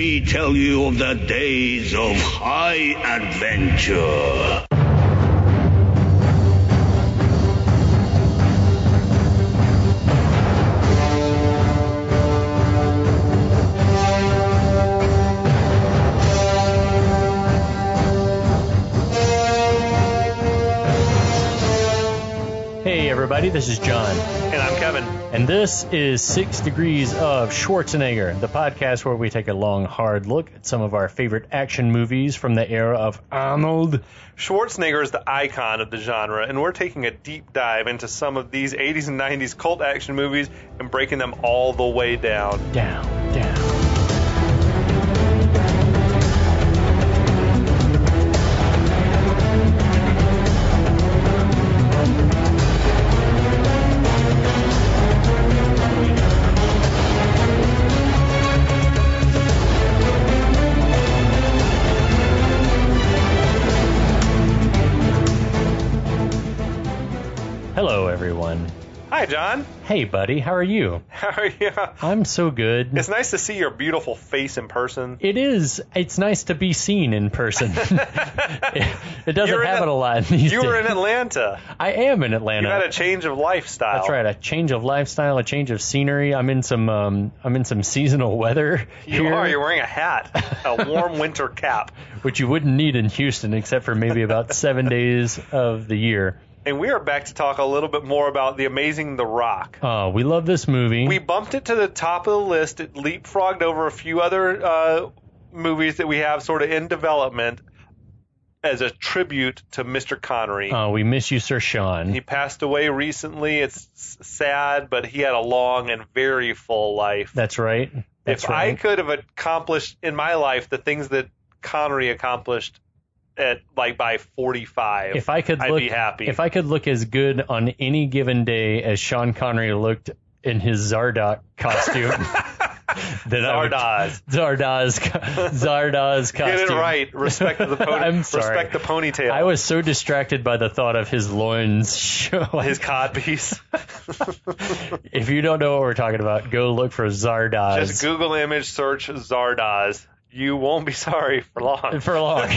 me tell you of the days of high adventure. Hey everybody, this is John. And I'm Kevin. And this is 6 Degrees of Schwarzenegger, the podcast where we take a long, hard look at some of our favorite action movies from the era of Arnold. Schwarzenegger is the icon of the genre, and we're taking a deep dive into some of these 80s and 90s cult action movies and breaking them all the way down. Down. Hello, everyone. Hi, John. Hey, buddy. How are you? How are you? I'm so good. It's nice to see your beautiful face in person. It is. It's nice to be seen in person. It doesn't happen a lot these days. You were in Atlanta. I am in Atlanta. You had a change of lifestyle. That's right. A change of lifestyle, a change of scenery. I'm in some seasonal weather. You here, are. You're wearing a hat, a warm winter cap, which you wouldn't need in Houston, except for maybe about 7 days of the year. And we are back to talk a little bit more about The Amazing The Rock. Oh, we love this movie. We bumped it to the top of the list. It leapfrogged over a few other movies that we have sort of in development as a tribute to Mr. Connery. Oh, we miss you, Sir Sean. He passed away recently. It's sad, but he had a long and very full life. That's right. I could have accomplished in my life the things that Connery accomplished at by 45, I'd be happy. If I could look as good on any given day as Sean Connery looked in his Zardoz costume, then Zardoz costume. Get it right. Respect the I'm sorry. Respect the ponytail. I was so distracted by the thought of his loins show. His codpiece. If you don't know what we're talking about, go look for Zardoz. Just Google image search Zardoz. You won't be sorry for long.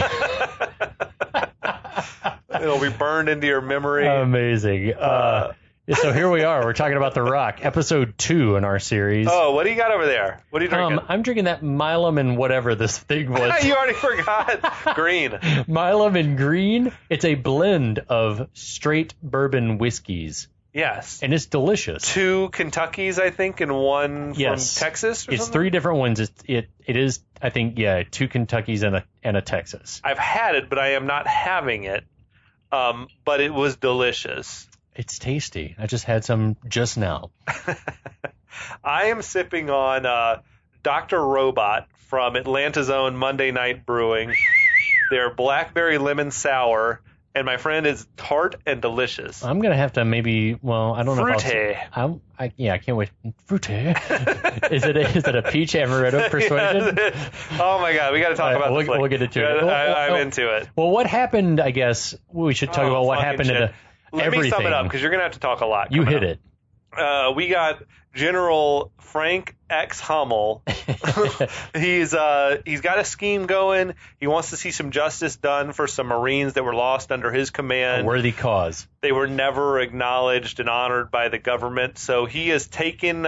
It'll be burned into your memory. Amazing. So here we are. We're talking about The Rock, episode 2 in our series. Oh, what do you got over there? What are you drinking? I'm drinking that Milam and whatever this thing was. You already forgot. Green. Milam and Green. It's a blend of straight bourbon whiskeys. Yes. And it's delicious. 2 Kentuckys, I think, and 1 from Texas or It's something? 3 different ones. It is, I think, 2 Kentuckys and a Texas. I've had it, but I am not having it. But it was delicious. It's tasty. I just had some just now. I am sipping on Dr. Robot from Atlanta's own Monday Night Brewing. Their blackberry lemon sour. And my friend, is tart and delicious. I'm going to have to I don't know. Fruity. I can't wait. Fruity. Is it a peach amaretto persuasion? Oh, my God. We got to talk about this. We'll get into it. I'm into it. Well, what happened, I guess, we should talk about what happened to Let everything. me sum it up, because you're going to have to talk a lot. You hit it. We got General Frank X. Hummel. He's got a scheme going. He wants to see some justice done for some Marines that were lost under his command. A worthy cause. They were never acknowledged and honored by the government. So he has taken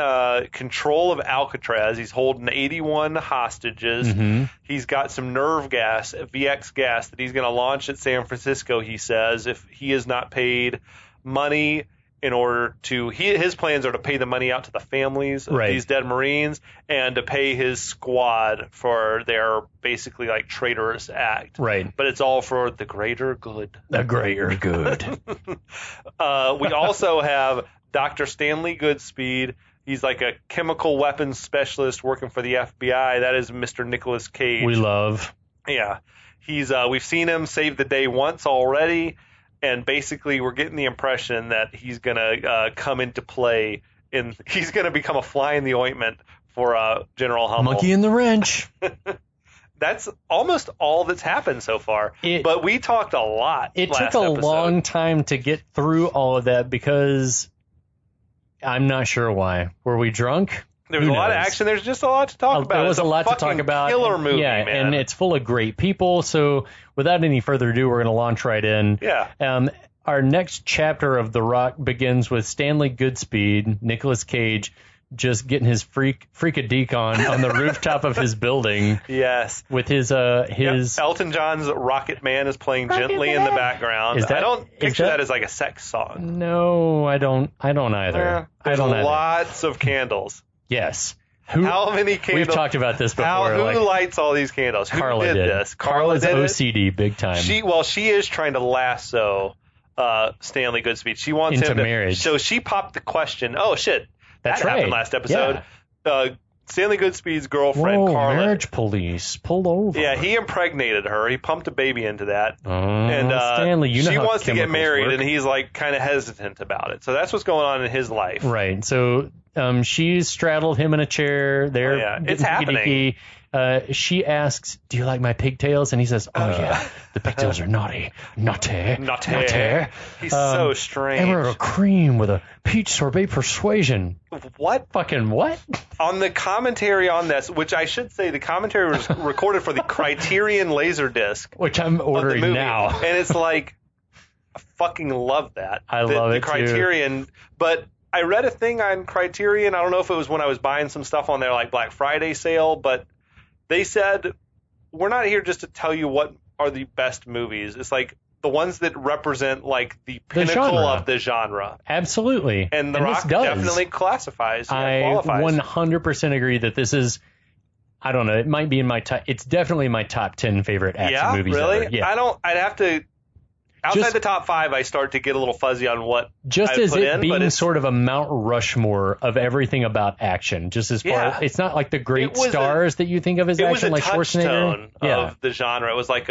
control of Alcatraz. He's holding 81 hostages. Mm-hmm. He's got some nerve gas, VX gas, that he's going to launch at San Francisco, he says, if he is not paid money in order to, his plans are to pay the money out to the families of these dead Marines and to pay his squad for their basically like traitorous act. Right. But it's all for the greater good. The greater good. We also have Dr. Stanley Goodspeed. He's like a chemical weapons specialist working for the FBI. That is Mr. Nicolas Cage. We love. Yeah. He's we've seen him save the day once already. And basically, we're getting the impression that he's going to come into play. He's going to become a fly in the ointment for General Hummel. Monkey in the wrench. That's almost all that's happened so far. But we talked a lot. It took a long time to get through all of that because I'm not sure why. Were we drunk? There's a lot of action. There's just a lot to talk about. There was a lot to talk about. Killer movie, man. And it's full of great people. So without any further ado, we're going to launch right in. Yeah. Our next chapter of The Rock begins with Stanley Goodspeed, Nicolas Cage, just getting his freak-a-deek on the rooftop of his building. Yes. With his Elton John's Rocket Man is playing gently in the background. I don't picture that as like a sex song. No, I don't either. There's lots of candles. Yes. How many candles? We've talked about this before. Who lights all these candles? Carla Who did did this? Carla's did OCD big time. She is trying to lasso Stanley Goodspeed. She wants into him to marriage. So she popped the question. Oh shit, that's that right. happened last episode. Yeah. Stanley Goodspeed's girlfriend, Carla. Marriage police pulled over. Yeah, he impregnated her. He pumped a baby into that. And Stanley, you know she how wants to get married, work. and he's like kind of hesitant about it. So that's what's going on in his life. Right. So she's straddled him in a chair. They're it's happening. She asks, "Do you like my pigtails?" And he says, "Oh yeah, the pigtails are naughty. He's so strange. Emerald cream with a peach sorbet persuasion." What? Fucking what? On the commentary on this, which I should say, the commentary was recorded for the Criterion Laserdisc, which I'm ordering now, and it's like, I fucking love that. I love it the Criterion, too. But I read a thing on Criterion. I don't know if it was when I was buying some stuff on their like Black Friday sale, but they said, we're not here just to tell you what are the best movies. It's like the ones that represent like the pinnacle of the genre. Absolutely. And The Rock definitely qualifies. I 100% agree that this is, I don't know, it might be in my top, it's definitely my top 10 favorite action movies really? ever. Yeah, I'd have to, outside the top 5, I start to get a little fuzzy on what just I'd as put it in, being sort of a Mount Rushmore of everything about action. Just as far, it's not like the great stars that you think of as action, like Schwarzenegger. Of the genre. It was like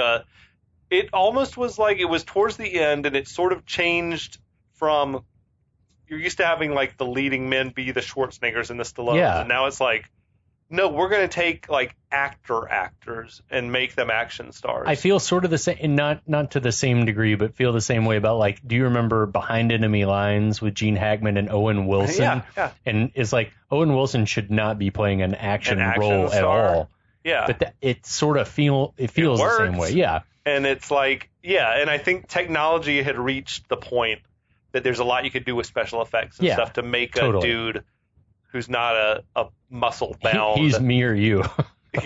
it almost was like it was towards the end, and it sort of changed from, you're used to having like the leading men be the Schwarzeneggers and the Stallones, and now it's like, no, we're going to take like actors and make them action stars. I feel sort of the same, not to the same degree, but feel the same way about like, do you remember Behind Enemy Lines with Gene Hackman and Owen Wilson? Yeah. And it's like Owen Wilson should not be playing an action role star. At all. Yeah. But it sort of feels the same way. Yeah. And it's like, and I think technology had reached the point that there's a lot you could do with special effects and stuff to make a dude who's not a muscle bound. He's me or you.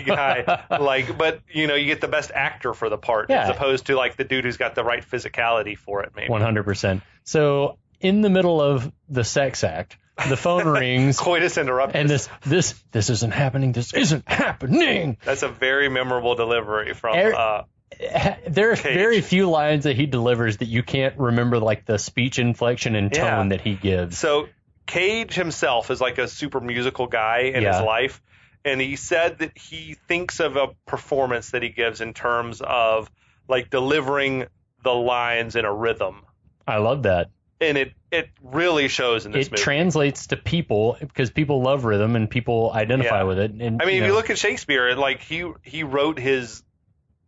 guy. But you get the best actor for the part as opposed to like the dude who's got the right physicality for it. Maybe 100%. So in the middle of the sex act, the phone rings. Coitus interruptus. And this isn't happening. This isn't happening. That's a very memorable delivery from. There are very few lines that he delivers that you can't remember, like the speech inflection and tone that he gives. So Cage himself is like a super musical guy in his life, and he said that he thinks of a performance that he gives in terms of like delivering the lines in a rhythm. I love that. And it really shows in this movie. It translates to people because people love rhythm and people identify with it. And I mean, if you look at Shakespeare, like he wrote his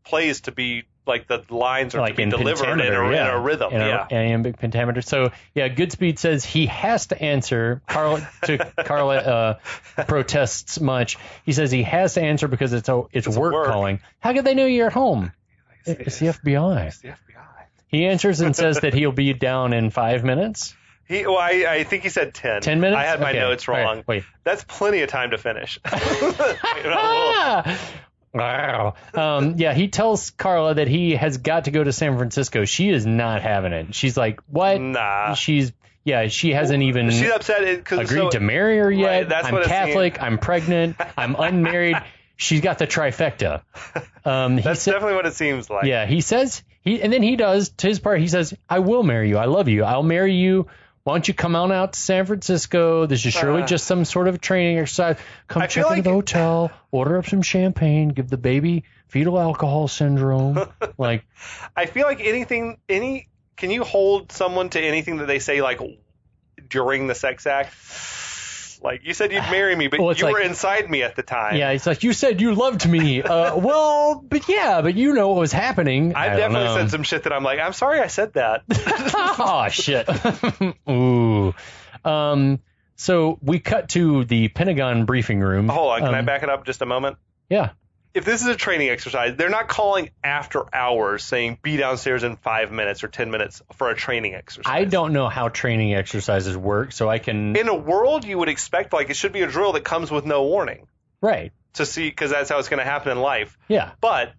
plays to be like the lines are like to be delivered in a rhythm. Iambic pentameter. So Goodspeed says he has to answer. Carla protests much. He says he has to answer because it's work calling. How could they know you're at home? It's the FBI. It's the FBI. He answers and says that he'll be down in 5 minutes. I think he said 10. 10 minutes? I had my notes wrong. Right, wait. That's plenty of time to finish. Wow. He tells Carla that he has got to go to San Francisco. She is not having it. She's like, what? Nah. She hasn't even She's upset agreed to marry her yet. Right, that's I'm what Catholic. I'm pregnant. I'm unmarried. She's got the trifecta. That's definitely what it seems like. Yeah, he says, and then he does, to his part, he says, I will marry you. I love you. I'll marry you. Why don't you come on out to San Francisco? This is surely just some sort of training exercise. Come check into the hotel, order up some champagne, give the baby fetal alcohol syndrome. I feel like can you hold someone to anything that they say like during the sex act? Like, you said you'd marry me, but you were inside me at the time. Yeah, it's like, you said you loved me. But you know what was happening. I've definitely said some shit that I'm like, I'm sorry I said that. Oh, shit. Ooh. So we cut to the Pentagon briefing room. Hold on, can I back it up just a moment? Yeah. If this is a training exercise, they're not calling after hours saying be downstairs in 5 minutes or 10 minutes for a training exercise. I don't know how training exercises work, so I can... In a world, you would expect, like, it should be a drill that comes with no warning. Right. To see, because that's how it's going to happen in life. Yeah. But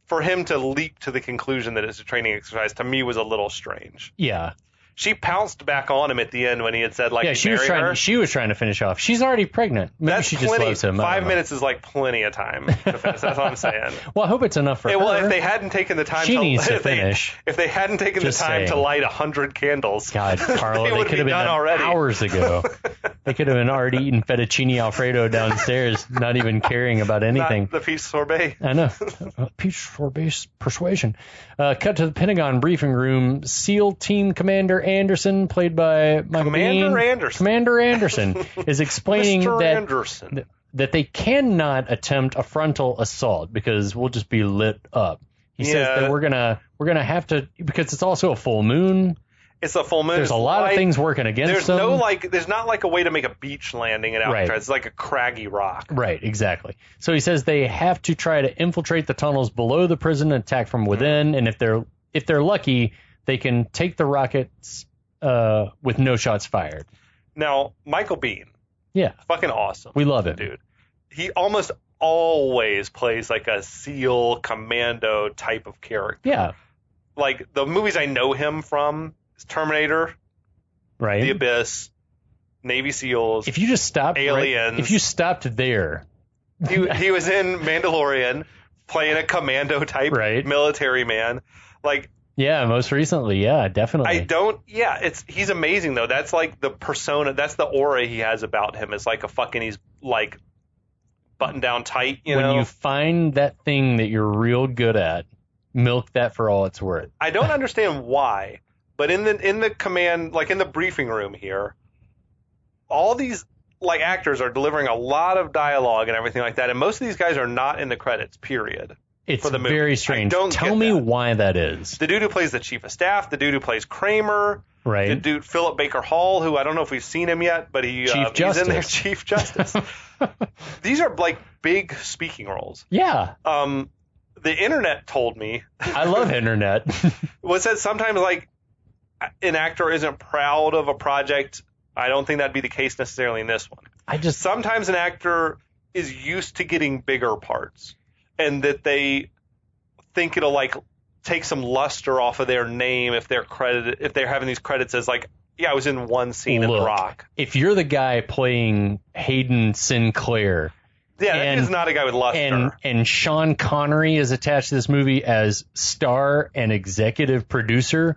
for him to leap to the conclusion that it's a training exercise, to me, was a little strange. Yeah. She pounced back on him at the end when he had said, like, she was trying to finish off. She's already pregnant. Maybe she just loves him. 5 minutes is like plenty of time to finish. That's what I'm saying. Well, I hope it's enough for her. Well, if they hadn't taken the time needs to finish. If they hadn't taken the time to light 100 candles, God, Carla, they could have been done already. Hours ago. They could have been already eating fettuccine Alfredo downstairs, not even caring about anything. Not the peach sorbet. I know. Peach sorbet persuasion. Cut to the Pentagon briefing room. SEAL Team Commander Anderson, played by Michael Biehn. Commander Anderson is explaining that they cannot attempt a frontal assault because we'll just be lit up. He says that we're gonna have to, because it's also a full moon. It's a full moon. There's a lot of things working against them. There's not like a way to make a beach landing at Alcatraz. Right. It's like a craggy rock. Right, exactly. So he says they have to try to infiltrate the tunnels below the prison and attack from within. And if they're lucky, they can take the rockets with no shots fired. Now, Michael Biehn. Yeah. Fucking awesome. We love him. Dude. He almost always plays like a SEAL commando type of character. Yeah. Like the movies I know him from, Terminator, right? The Abyss, Navy SEALs. If you just stopped, Aliens. If you stopped there, he was in Mandalorian, playing a commando type military man. Like, yeah, most recently, yeah, definitely. He's amazing though. That's like the persona. That's the aura he has about him. It's like he's like buttoned down tight. When you find that thing that you're real good at, milk that for all it's worth. I don't understand why. But in the command, like in the briefing room here, all these like actors are delivering a lot of dialogue and everything like that, and most of these guys are not in the credits. Period. It's for the movie. Very strange. Tell me why that is. The dude who plays the chief of staff, the dude who plays Kramer, right? The dude Philip Baker Hall, who I don't know if we've seen him yet, but he's in there, Chief Justice. These are like big speaking roles. Yeah. The internet told me. I love internet. Was that sometimes like an actor isn't proud of a project. I don't think that'd be the case necessarily in this one. Sometimes an actor is used to getting bigger parts, and that they think it'll like take some luster off of their name if they're having these credits as like, yeah, I was in one scene in The Rock. If you're the guy playing Hayden Sinclair, that is not a guy with luster. And Sean Connery is attached to this movie as star and executive producer.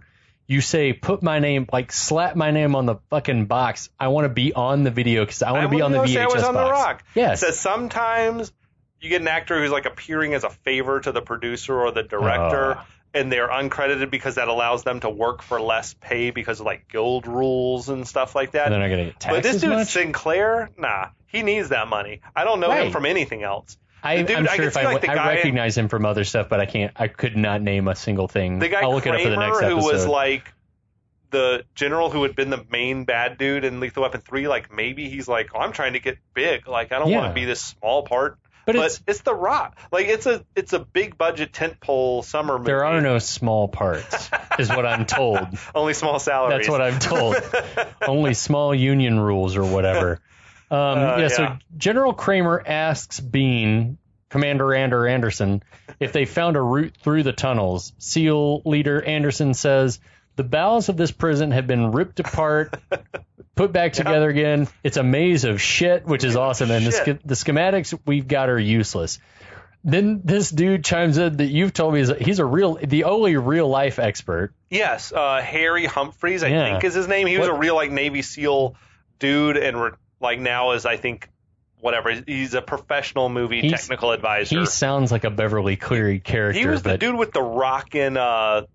You say, put my name, like slap my name on the fucking box. I want to be on the video because I want to be on the VHS I was on box. The Rock. Yes. It says sometimes you get an actor who's like appearing as a favor to the producer or the director, and they're uncredited because that allows them to work for less pay because of like guild rules and stuff like that. And they're not going to get taxed But this dude much? Sinclair, nah, he needs that money. I don't know him from anything else. I'm sure if I recognize him from other stuff, but I could not name a single thing. The guy I'll look Kramer, it up for the next episode. who was like the general who had been the main bad dude in Lethal Weapon 3, like maybe he's like, I'm trying to get big. Like I don't want to be this small part. But it's The Rock. Like it's a big budget tentpole summer movie. There are no small parts, is what I'm told. Only small salaries. That's what I'm told. Only small union rules or whatever. So General Kramer asks Biehn, Commander Anderson, if they found a route through the tunnels. SEAL leader Anderson says, the bowels of this prison have been ripped apart, put back together again. It's a maze of shit, which is awesome. And the schematics we've got are useless. Then this dude chimes in that you've told me he's the only real life expert. Yes. Harry Humphreys, I think is his name. He was a real like Navy SEAL dude, and like now is, I think, whatever. He's a professional movie technical advisor. He sounds like a Beverly Cleary character. He was the dude with the rockin'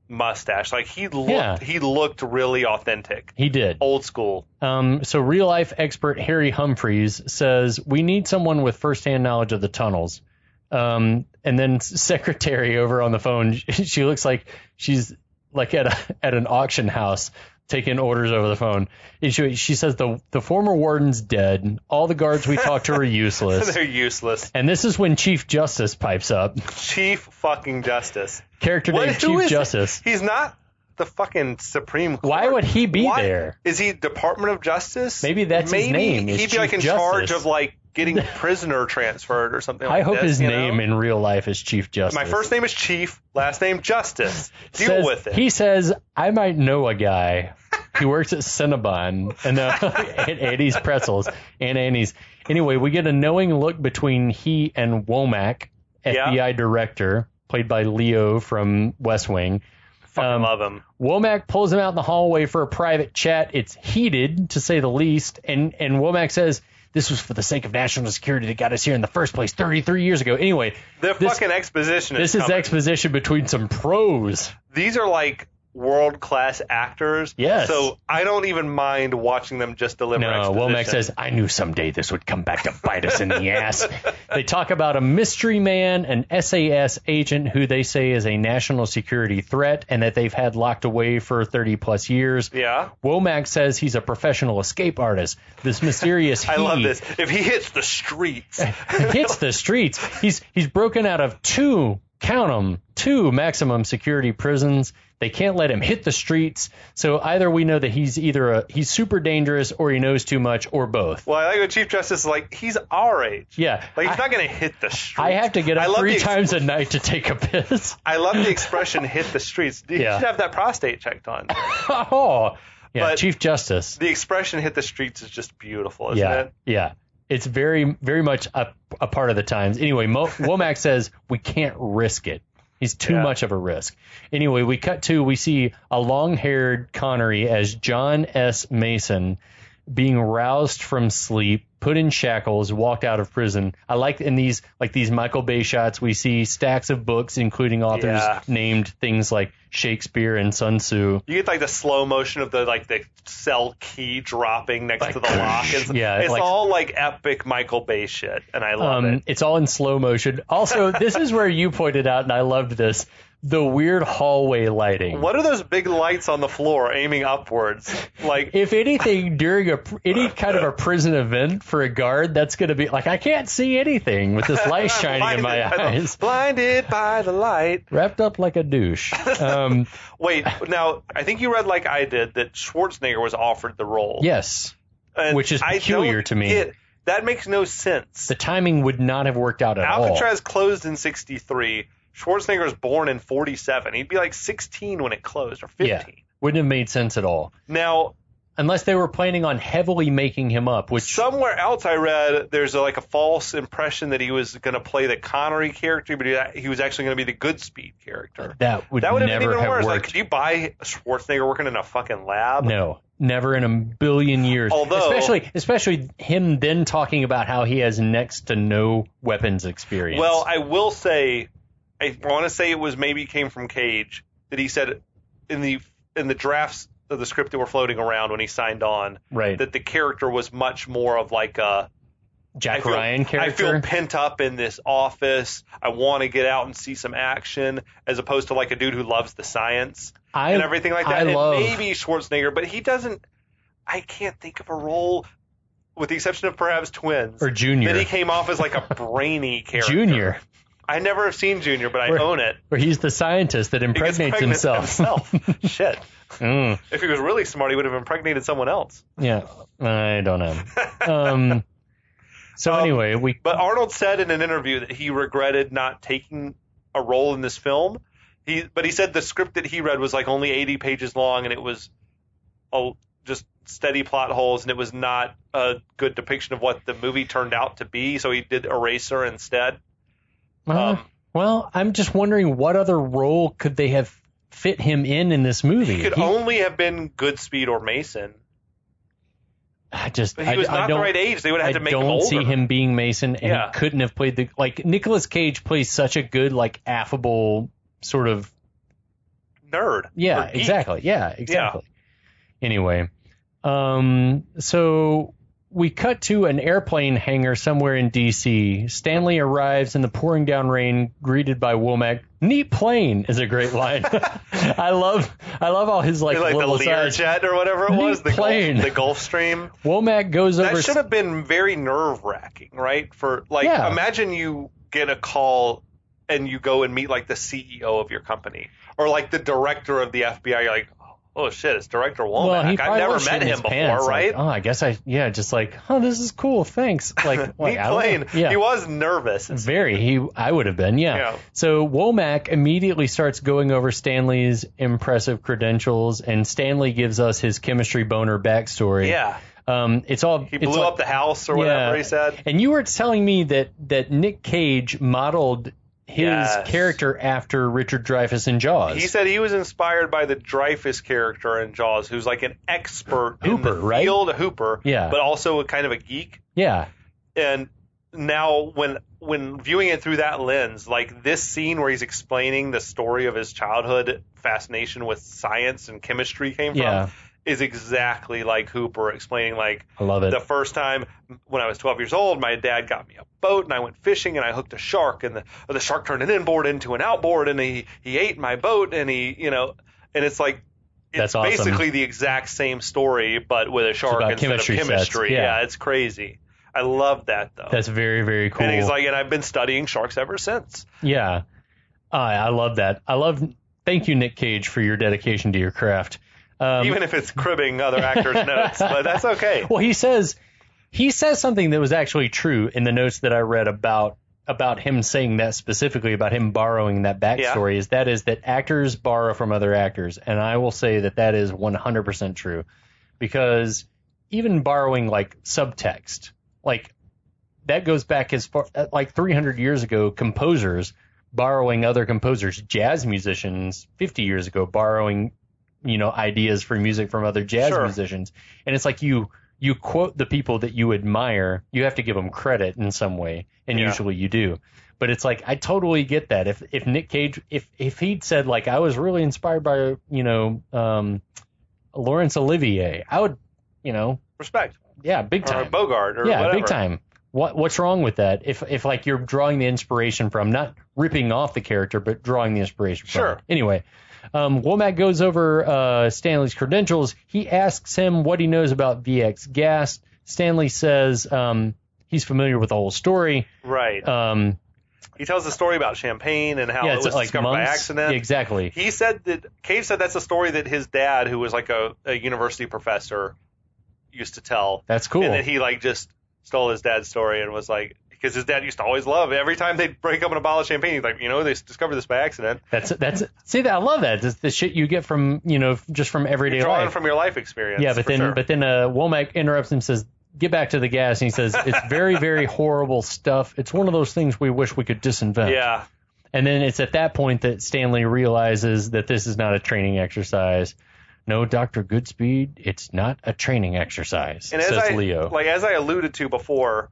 mustache. Like he looked really authentic. He did. Old school. So real life expert Harry Humphreys says we need someone with firsthand knowledge of the tunnels. And then secretary over on the phone, she looks like she's like at an auction house. taking orders over the phone. And she says the former warden's dead. All the guards we talked to are useless. They're useless. And this is when Chief Justice pipes up. Chief fucking Justice. Character named Chief Justice. He's not the fucking Supreme Court. Why would he be there? Is he Department of Justice? Maybe that's his name. He'd be like in charge of like getting prisoner transferred or something like that. I hope his name in real life is Chief Justice. My first name is Chief, last name Justice. Deal with it. He says, I might know a guy. He works at Cinnabon and at Annie's Pretzels and Annie's. Anyway, we get a knowing look between he and Womack, FBI director, played by Leo from West Wing. Fucking love him. Womack pulls him out in the hallway for a private chat. It's heated, to say the least. And Womack says, this was for the sake of national security that got us here in the first place 33 years ago. Anyway. Fucking exposition is coming. Exposition between some pros. These are like world-class actors. Yes. So I don't even mind watching them just deliver exposition. Womack says, I knew someday this would come back to bite us in the ass. They talk about a mystery man, an SAS agent who they say is a national security threat and that they've had locked away for 30-plus years. Yeah. Womack says he's a professional escape artist. This mysterious I love this. If he hits the streets. He's broken out of two maximum security prisons. They can't let him hit the streets. So either we know that he's super dangerous or he knows too much or both. Well, I like when Chief Justice is like, he's our age. Yeah. Like, he's not going to hit the streets. I have to get up 3 times a night to take a piss. I love the expression hit the streets. You should have that prostate checked on. Oh, yeah. But Chief Justice. The expression hit the streets is just beautiful, isn't it? Yeah. It's very, very much a part of the times. Anyway, Womack says we can't risk it. He's too much of a risk. Anyway, we see a long-haired Connery as John S. Mason being roused from sleep, put in shackles, walked out of prison. I like in these Michael Bay shots, we see stacks of books, including authors named things like Shakespeare and Sun Tzu. You get like the slow motion of the cell key dropping next to the lock. It's all like epic Michael Bay shit, and I love it. It's all in slow motion. Also, this is where you pointed out, and I loved this, the weird hallway lighting. What are those big lights on the floor aiming upwards? Like, if anything, during any kind of a prison event for a guard, that's going to be like, I can't see anything with this light shining in my eyes. Blinded by the light. Wrapped up like a douche. Wait, now, I think you read like I did that Schwarzenegger was offered the role. Yes, which is peculiar to me. That makes no sense. The timing would not have worked out at all. Alcatraz closed in 1963. Schwarzenegger was born in 1947. He'd be like 16 when it closed, or 15. Yeah, wouldn't have made sense at all. Now, unless they were planning on heavily making him up, which somewhere else I read there's a false impression that he was going to play the Connery character, but he was actually going to be the Goodspeed character. That would have never been even have worse. worked. Like, could you buy Schwarzenegger working in a fucking lab? No. Never in a billion years. Although, especially him then talking about how he has next to no weapons experience. Well, I will say, I want to say maybe came from Cage, that he said in the drafts of the script that were floating around when he signed on, right, that the character was much more of like a Jack Ryan character. I feel pent up in this office. I want to get out and see some action, as opposed to like a dude who loves the science and everything like that. Maybe Schwarzenegger, but he doesn't. I can't think of a role, with the exception of perhaps Twins or Junior, that he came off as like a brainy character. Junior. I never have seen Junior, but I own it. Where he's the scientist that impregnates himself. Shit. If he was really smart, he would have impregnated someone else. Yeah, I don't know. Anyway, But Arnold said in an interview that he regretted not taking a role in this film. But he said the script that he read was like only 80 pages long, and it was just steady plot holes, and it was not a good depiction of what the movie turned out to be. So he did Eraser instead. Well, I'm just wondering what other role could they have fit him in this movie? He could only have been Goodspeed or Mason. But he was not the right age. They would have had to make him older. I don't see him being Mason, and he couldn't have played Nicolas Cage plays such a good, affable sort of nerd. Yeah, exactly. Yeah, exactly. Yeah. Anyway, so we cut to an airplane hangar somewhere in D.C. Stanley arrives in the pouring down rain, greeted by Womack. Neat plane is a great line. I love all his like little the Learjet or whatever it was. The Gulfstream. Womack goes over. That should have been very nerve wracking, right? Imagine you get a call and you go and meet like the CEO of your company or like the director of the FBI. You're like, oh shit, it's Director Womack. I've never met him before, right? Like, just like, oh, this is cool, thanks. Like, neat plane. Yeah. He was nervous. I would have been, yeah. So Womack immediately starts going over Stanley's impressive credentials, and Stanley gives us his chemistry boner backstory. Yeah. He blew up the house or whatever he said. And you were telling me that Nick Cage modeled his character after Richard Dreyfuss in Jaws. He said he was inspired by the Dreyfuss character in Jaws, who's like an expert in the field, a hooper, but also a kind of a geek. Yeah. And now when viewing it through that lens, like this scene where he's explaining the story of his childhood fascination with science and chemistry came from, is exactly like Hooper explaining, like, I love it. The first time when I was 12 years old, my dad got me a boat and I went fishing and I hooked a shark, and the shark turned an inboard into an outboard, and he ate my boat, and and it's like, it's awesome. Basically the exact same story, but with a shark instead of chemistry. Yeah, it's crazy. I love that, though. That's very, very cool. And he's like, and I've been studying sharks ever since. Yeah. I love that. Thank you, Nick Cage, for your dedication to your craft. Even if it's cribbing other actors' notes, but that's okay. Well, he says something that was actually true in the notes that I read about him saying that specifically, about him borrowing that backstory, is that actors borrow from other actors. And I will say that is 100% true, because even borrowing like subtext, like that goes back as far like 300 years ago, composers borrowing other composers, jazz musicians 50 years ago borrowing ideas for music from other jazz musicians. And it's like you quote the people that you admire, you have to give them credit in some way, and usually you do. But it's like, I totally get that. If Nick Cage, if he'd said like, I was really inspired by Laurence Olivier, I would respect. Yeah, big time. Or Bogart or whatever. Big time. What's wrong with that? If like you're drawing the inspiration from, not ripping off the character, but drawing the inspiration from it. Anyway, Womack goes over Stanley's credentials. He asks him what he knows about VX gas. Stanley says he's familiar with the whole story. Right. He tells the story about champagne and how it was discovered by accident. Exactly. Cage said that's a story that his dad, who was like a university professor, used to tell. That's cool. And that he like just stole his dad's story and was like, because his dad used to always love every time they'd break open a bottle of champagne, he's like, they discovered this by accident. See that, I love that. It's the shit you get from just from everyday drawing life, from your life experience. Yeah, but then Womack interrupts him and says, "Get back to the gas." And he says, "It's very, very horrible stuff. It's one of those things we wish we could disinvent." Yeah. And then it's at that point that Stanley realizes that this is not a training exercise. No, Dr. Goodspeed, it's not a training exercise, and says Leo. As I alluded to before,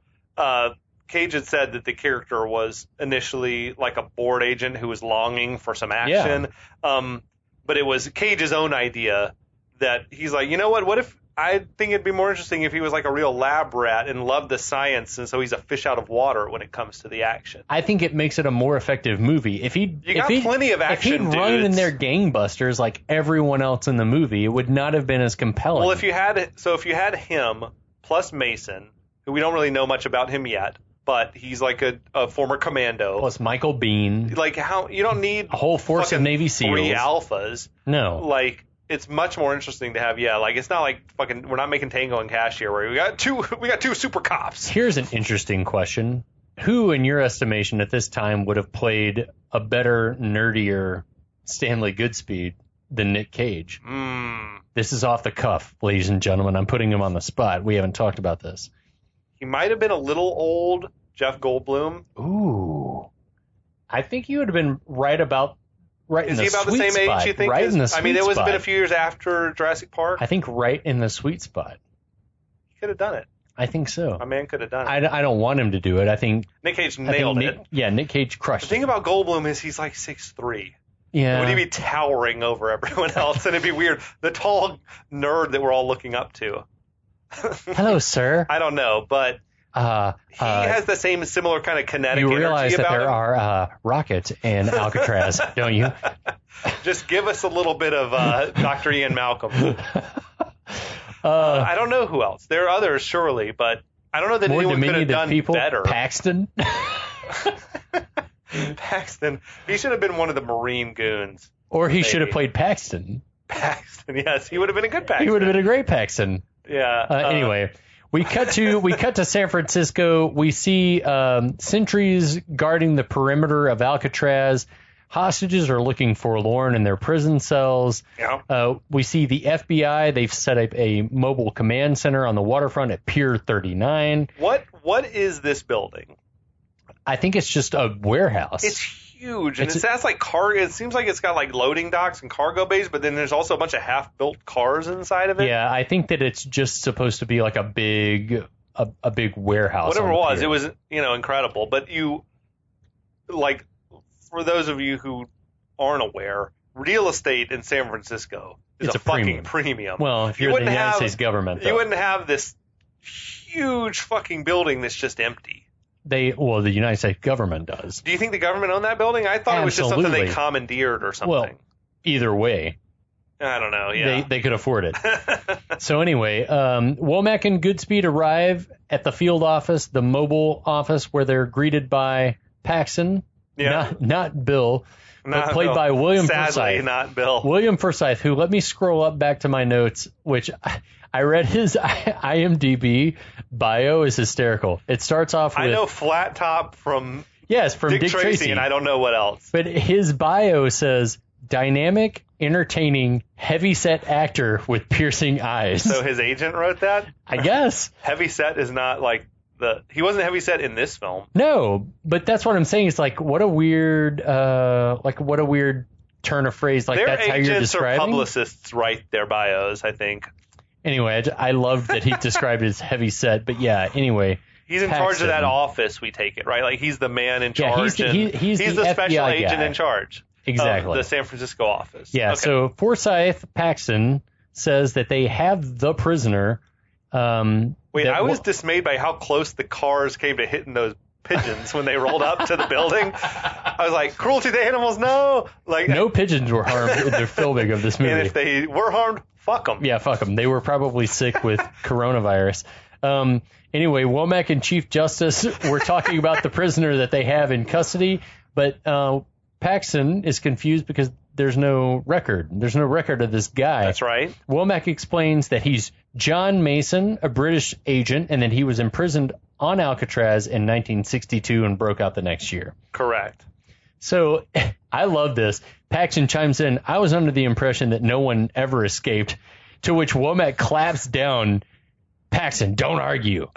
Cage had said that the character was initially like a board agent who was longing for some action. Yeah. But it was Cage's own idea that he's like, you know what if I think it'd be more interesting if he was like a real lab rat and loved the science, and so he's a fish out of water when it comes to the action. I think it makes it a more effective movie. Plenty of action. If he'd run in their gangbusters like everyone else in the movie, it would not have been as compelling. Well, if you had him plus Mason, who we don't really know much about him yet, but he's like a former commando. Plus Michael Biehn. Like, how you don't need a whole force of Navy SEALs. 3 alphas. No. Like, it's much more interesting to have, it's not like fucking, we're not making Tango and Cash here where we got two super cops. Here's an interesting question. Who, in your estimation, at this time would have played a better, nerdier Stanley Goodspeed than Nick Cage? This is off the cuff, ladies and gentlemen. I'm putting him on the spot. We haven't talked about this. He might have been a little old Jeff Goldblum. Ooh. I think he would have been right in the sweet spot. Is he about the same age, you think? Right in the sweet spot. It was been a few years after Jurassic Park. I think right in the sweet spot. He could have done it. I think so. My man could have done it. I don't want him to do it. I think Nick Cage nailed it. Yeah, Nick Cage crushed it. The thing about Goldblum is he's like 6'3". Yeah. Would he be towering over everyone else? And it'd be weird. The tall nerd that we're all looking up to. Hello, sir. I don't know, but he has the similar kind of kinetic energy. You realize that there him. are rockets in Alcatraz, don't you? Just give us a little bit of Dr. Ian Malcolm. I don't know who else. There are others, surely, but I don't know that anyone could have done better. Paxton? Paxton. He should have been one of the Marine goons. Or he should have played Paxton. Paxton, yes. He would have been a good Paxton. He would have been a great Paxton. Yeah. Anyway, we cut to San Francisco. We see sentries guarding the perimeter of Alcatraz. Hostages are looking forlorn in their prison cells. Yeah. We see the FBI. They've set up a mobile command center on the waterfront at Pier 39. What is this building? I think it's just a warehouse. It's huge, and it sounds like cargo. It seems like it's got like loading docks and cargo bays, but then there's also a bunch of half-built cars inside of it. Yeah, I think that it's just supposed to be like a big warehouse. Whatever it was incredible. But for those of you who aren't aware, real estate in San Francisco is a fucking premium. Well, if you're the United States government, though. You wouldn't have this huge fucking building that's just empty. The United States government does. Do you think the government owned that building? I thought Absolutely. It was just something they commandeered or something. Well, either way. I don't know, yeah. They could afford it. So anyway, Womack and Goodspeed arrive at the field office, the mobile office, where they're greeted by Paxton, not Bill, but played by William Sadly, Forsythe. Not Bill. William Forsythe, who, let me scroll up back to my notes, which I read his IMDb bio is hysterical. It starts off with... I know Flat Top from Dick Tracy, and I don't know what else. But his bio says, dynamic, entertaining, heavy-set actor with piercing eyes. So his agent wrote that? I guess. Heavy-set is not like... He wasn't heavy-set in this film. No, but that's what I'm saying. It's like, what a weird turn of phrase. Like, that's how you're describing? Their agents or publicists write their bios, I think. Anyway, I loved that he described it as heavy set, but yeah, anyway. He's in charge of that office, we take it, right? Like, he's the man in charge. Yeah, he's the special FBI agent guy. in charge. Exactly. Of the San Francisco office. Yeah, okay. So Forsythe Paxton says that they have the prisoner. Wait, I was dismayed by how close the cars came to hitting those pigeons when they rolled up to the building. I was like, cruelty to animals, no! Like, no pigeons were harmed in their filming of this movie. And if they were harmed, fuck them. Yeah, fuck them. They were probably sick with coronavirus. Anyway, Womack and Chief Justice were talking about the prisoner that they have in custody, but Paxton is confused because there's no record. There's no record of this guy. That's right. Womack explains that he's John Mason, a British agent, and that he was imprisoned on Alcatraz in 1962 and broke out the next year. Correct. So I love this. Paxton chimes in, I was under the impression that no one ever escaped, to which Womack claps down, Paxton, don't argue.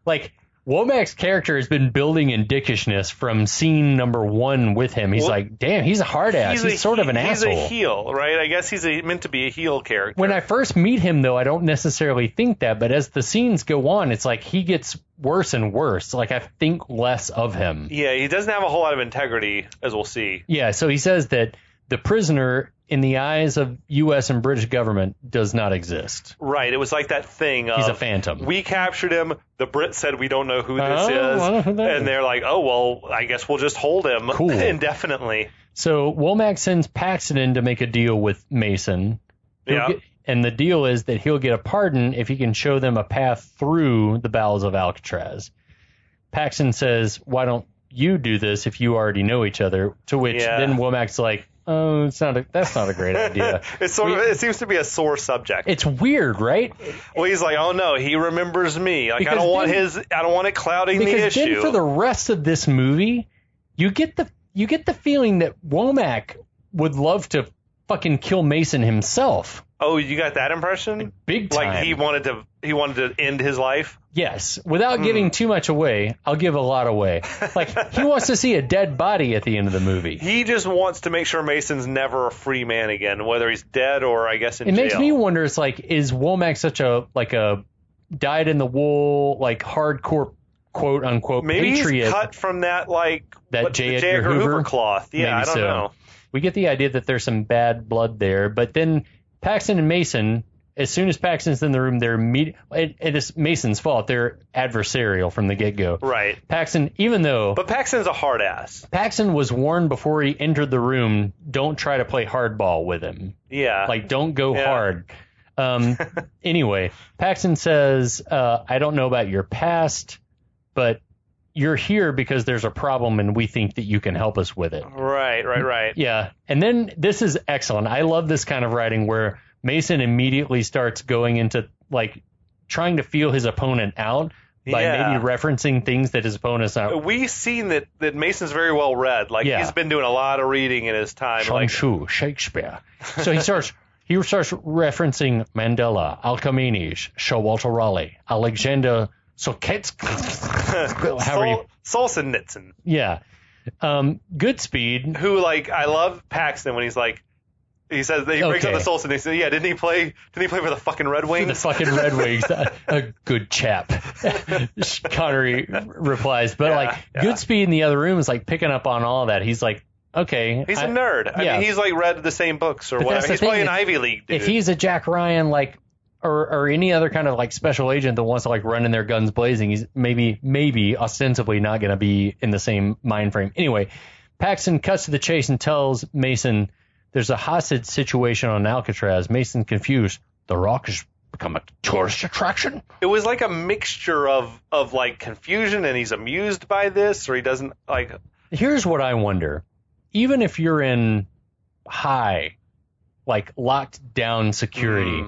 Like, Womack's character has been building in dickishness from scene number 1 with him. He's like, damn, he's a hard ass. He's sort of an asshole. He's a heel, right? I guess he's meant to be a heel character. When I first meet him, though, I don't necessarily think that. But as the scenes go on, it's like he gets worse and worse. Like, I think less of him. Yeah, he doesn't have a whole lot of integrity, as we'll see. Yeah, so he says that the prisoner, in the eyes of U.S. and British government, does not exist. Right. It was like that thing of... He's a phantom. We captured him. The Brits said we don't know who this is. And they're like, oh, well, I guess we'll just hold him indefinitely. So Womack sends Paxton in to make a deal with Mason. And the deal is that he'll get a pardon if he can show them a path through the bowels of Alcatraz. Paxton says, why don't you do this if you already know each other? To which then Womack's like, oh, that's not a great idea. It seems to be a sore subject. It's weird, right? Well, he's like, oh no, he remembers me. Like, I don't want it clouding the issue. Because then for the rest of this movie, you get the feeling that Womack would love to fucking kill Mason himself. Oh, you got that impression? Big time. Like he wanted to end his life? Yes. Without giving too much away, I'll give a lot away. Like, he wants to see a dead body at the end of the movie. He just wants to make sure Mason's never a free man again, whether he's dead or, I guess, in jail. It makes me wonder, it's like, is Womack such a dyed-in-the-wool, like, hardcore, quote-unquote, maybe patriot? Maybe he's cut from that, like, that J. Edgar Hoover cloth. Yeah, maybe I don't know. We get the idea that there's some bad blood there, but then Paxton and Mason as soon as Paxton's in the room, they're it is Mason's fault. They're adversarial from the get-go. Right. Paxton, even though... But Paxton's a hard ass. Paxton was warned before he entered the room, don't try to play hardball with him. Yeah. Like, don't go hard. Anyway, Paxton says, I don't know about your past, but you're here because there's a problem and we think that you can help us with it. Right. Yeah. And then this is excellent. I love this kind of writing where Mason immediately starts going into, like, trying to feel his opponent out by maybe referencing things that his opponent's not. We've seen that Mason's very well read. Like, he's been doing a lot of reading in his time. Shakespeare. So he starts referencing Mandela, Alcamenes, Sir Walter Raleigh, Alexander Solzhenitsyn. Yeah. Goodspeed. Who, like, I love Paxton when he's like, he says that he breaks up the Solzhenitsyn. He says, didn't he play for the fucking Red Wings? The fucking Red Wings. A good chap. Connery replies. But Goodspeed in the other room is like picking up on all of that. He's like, okay. He's a nerd. I mean, he's like read the same books or whatever. He's probably an Ivy League dude. If he's a Jack Ryan, like, or any other kind of like special agent that wants to like run in their guns blazing, he's maybe ostensibly not going to be in the same mind frame. Anyway, Paxton cuts to the chase and tells Mason there's a hostage situation on Alcatraz. Mason's confused. The Rock has become a tourist attraction. It was like a mixture of like confusion and he's amused by this, or he doesn't like. Here's what I wonder. Even if you're in high, like locked down security,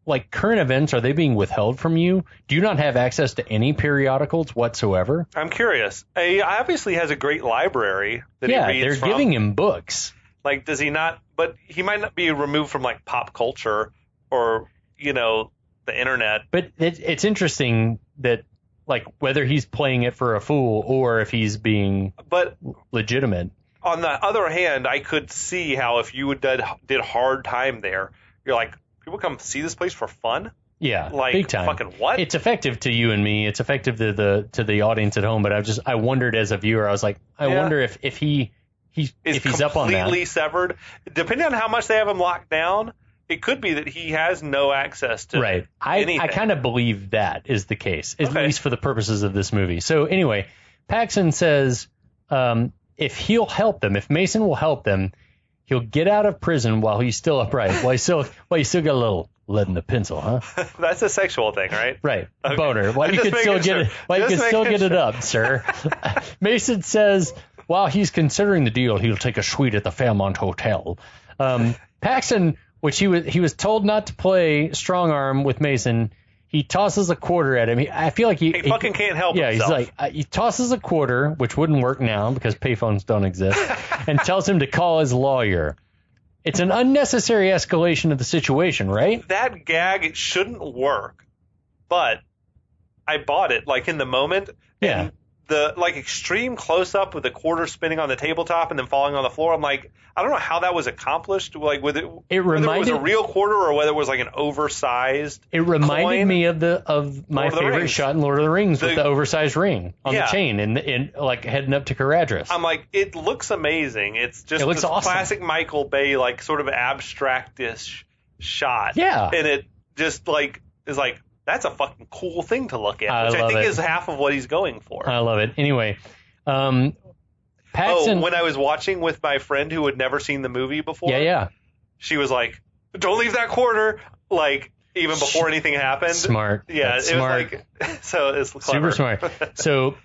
like current events, are they being withheld from you? Do you not have access to any periodicals whatsoever? I'm curious. He obviously has a great library that he reads from. They're giving him books. Like, does he not? But he might not be removed from like pop culture or, the internet. But it's interesting that, like, whether he's playing it for a fool or if he's being legitimate. On the other hand, I could see how if you did hard time there, you're like, people come see this place for fun? Yeah, like, big time. Fucking what? It's effective to you and me. It's effective to the audience at home. But I wondered as a viewer, I was like, I wonder if he's up on that. Completely severed. Depending on how much they have him locked down, it could be that he has no access to anything. I kind of believe that is the case, at least for the purposes of this movie. So anyway, Paxton says if he'll help them, if Mason will help them, he'll get out of prison while he's still upright. While you still got a little lead in the pencil, huh? That's a sexual thing, right? Right. Okay. Boner. While you can still get it. While you can still get it up, sir. Mason says while he's considering the deal, he'll take a suite at the Fairmont Hotel. Paxton, which he was told not to play strong arm with Mason. He tosses a quarter at him. I feel like he fucking can't help himself. He's like, he tosses a quarter, which wouldn't work now because payphones don't exist, and tells him to call his lawyer. It's an unnecessary escalation of the situation, right? That gag, it shouldn't work, but I bought it, like, in the moment. Yeah. And the, like, extreme close-up with the quarter spinning on the tabletop and then falling on the floor, I'm like, I don't know how that was accomplished, like, whether it was a real quarter or whether it was, like, an oversized It reminded coin. me of my favorite shot in Lord of the Rings with the oversized ring on the chain and like, heading up to Caradhras. I'm like, it looks amazing. It's just this awesome. classic Michael Bay, like, sort of abstract-ish shot. Yeah. And it just, like, is like, that's a fucking cool thing to look at, which I think is half of what he's going for. I love it. Anyway, Paxton. When I was watching with my friend who had never seen the movie before, she was like, "Don't leave that quarter!" Like, even before anything happened. Smart. Yeah, That's it smart. was like, so it's clever. Super smart. So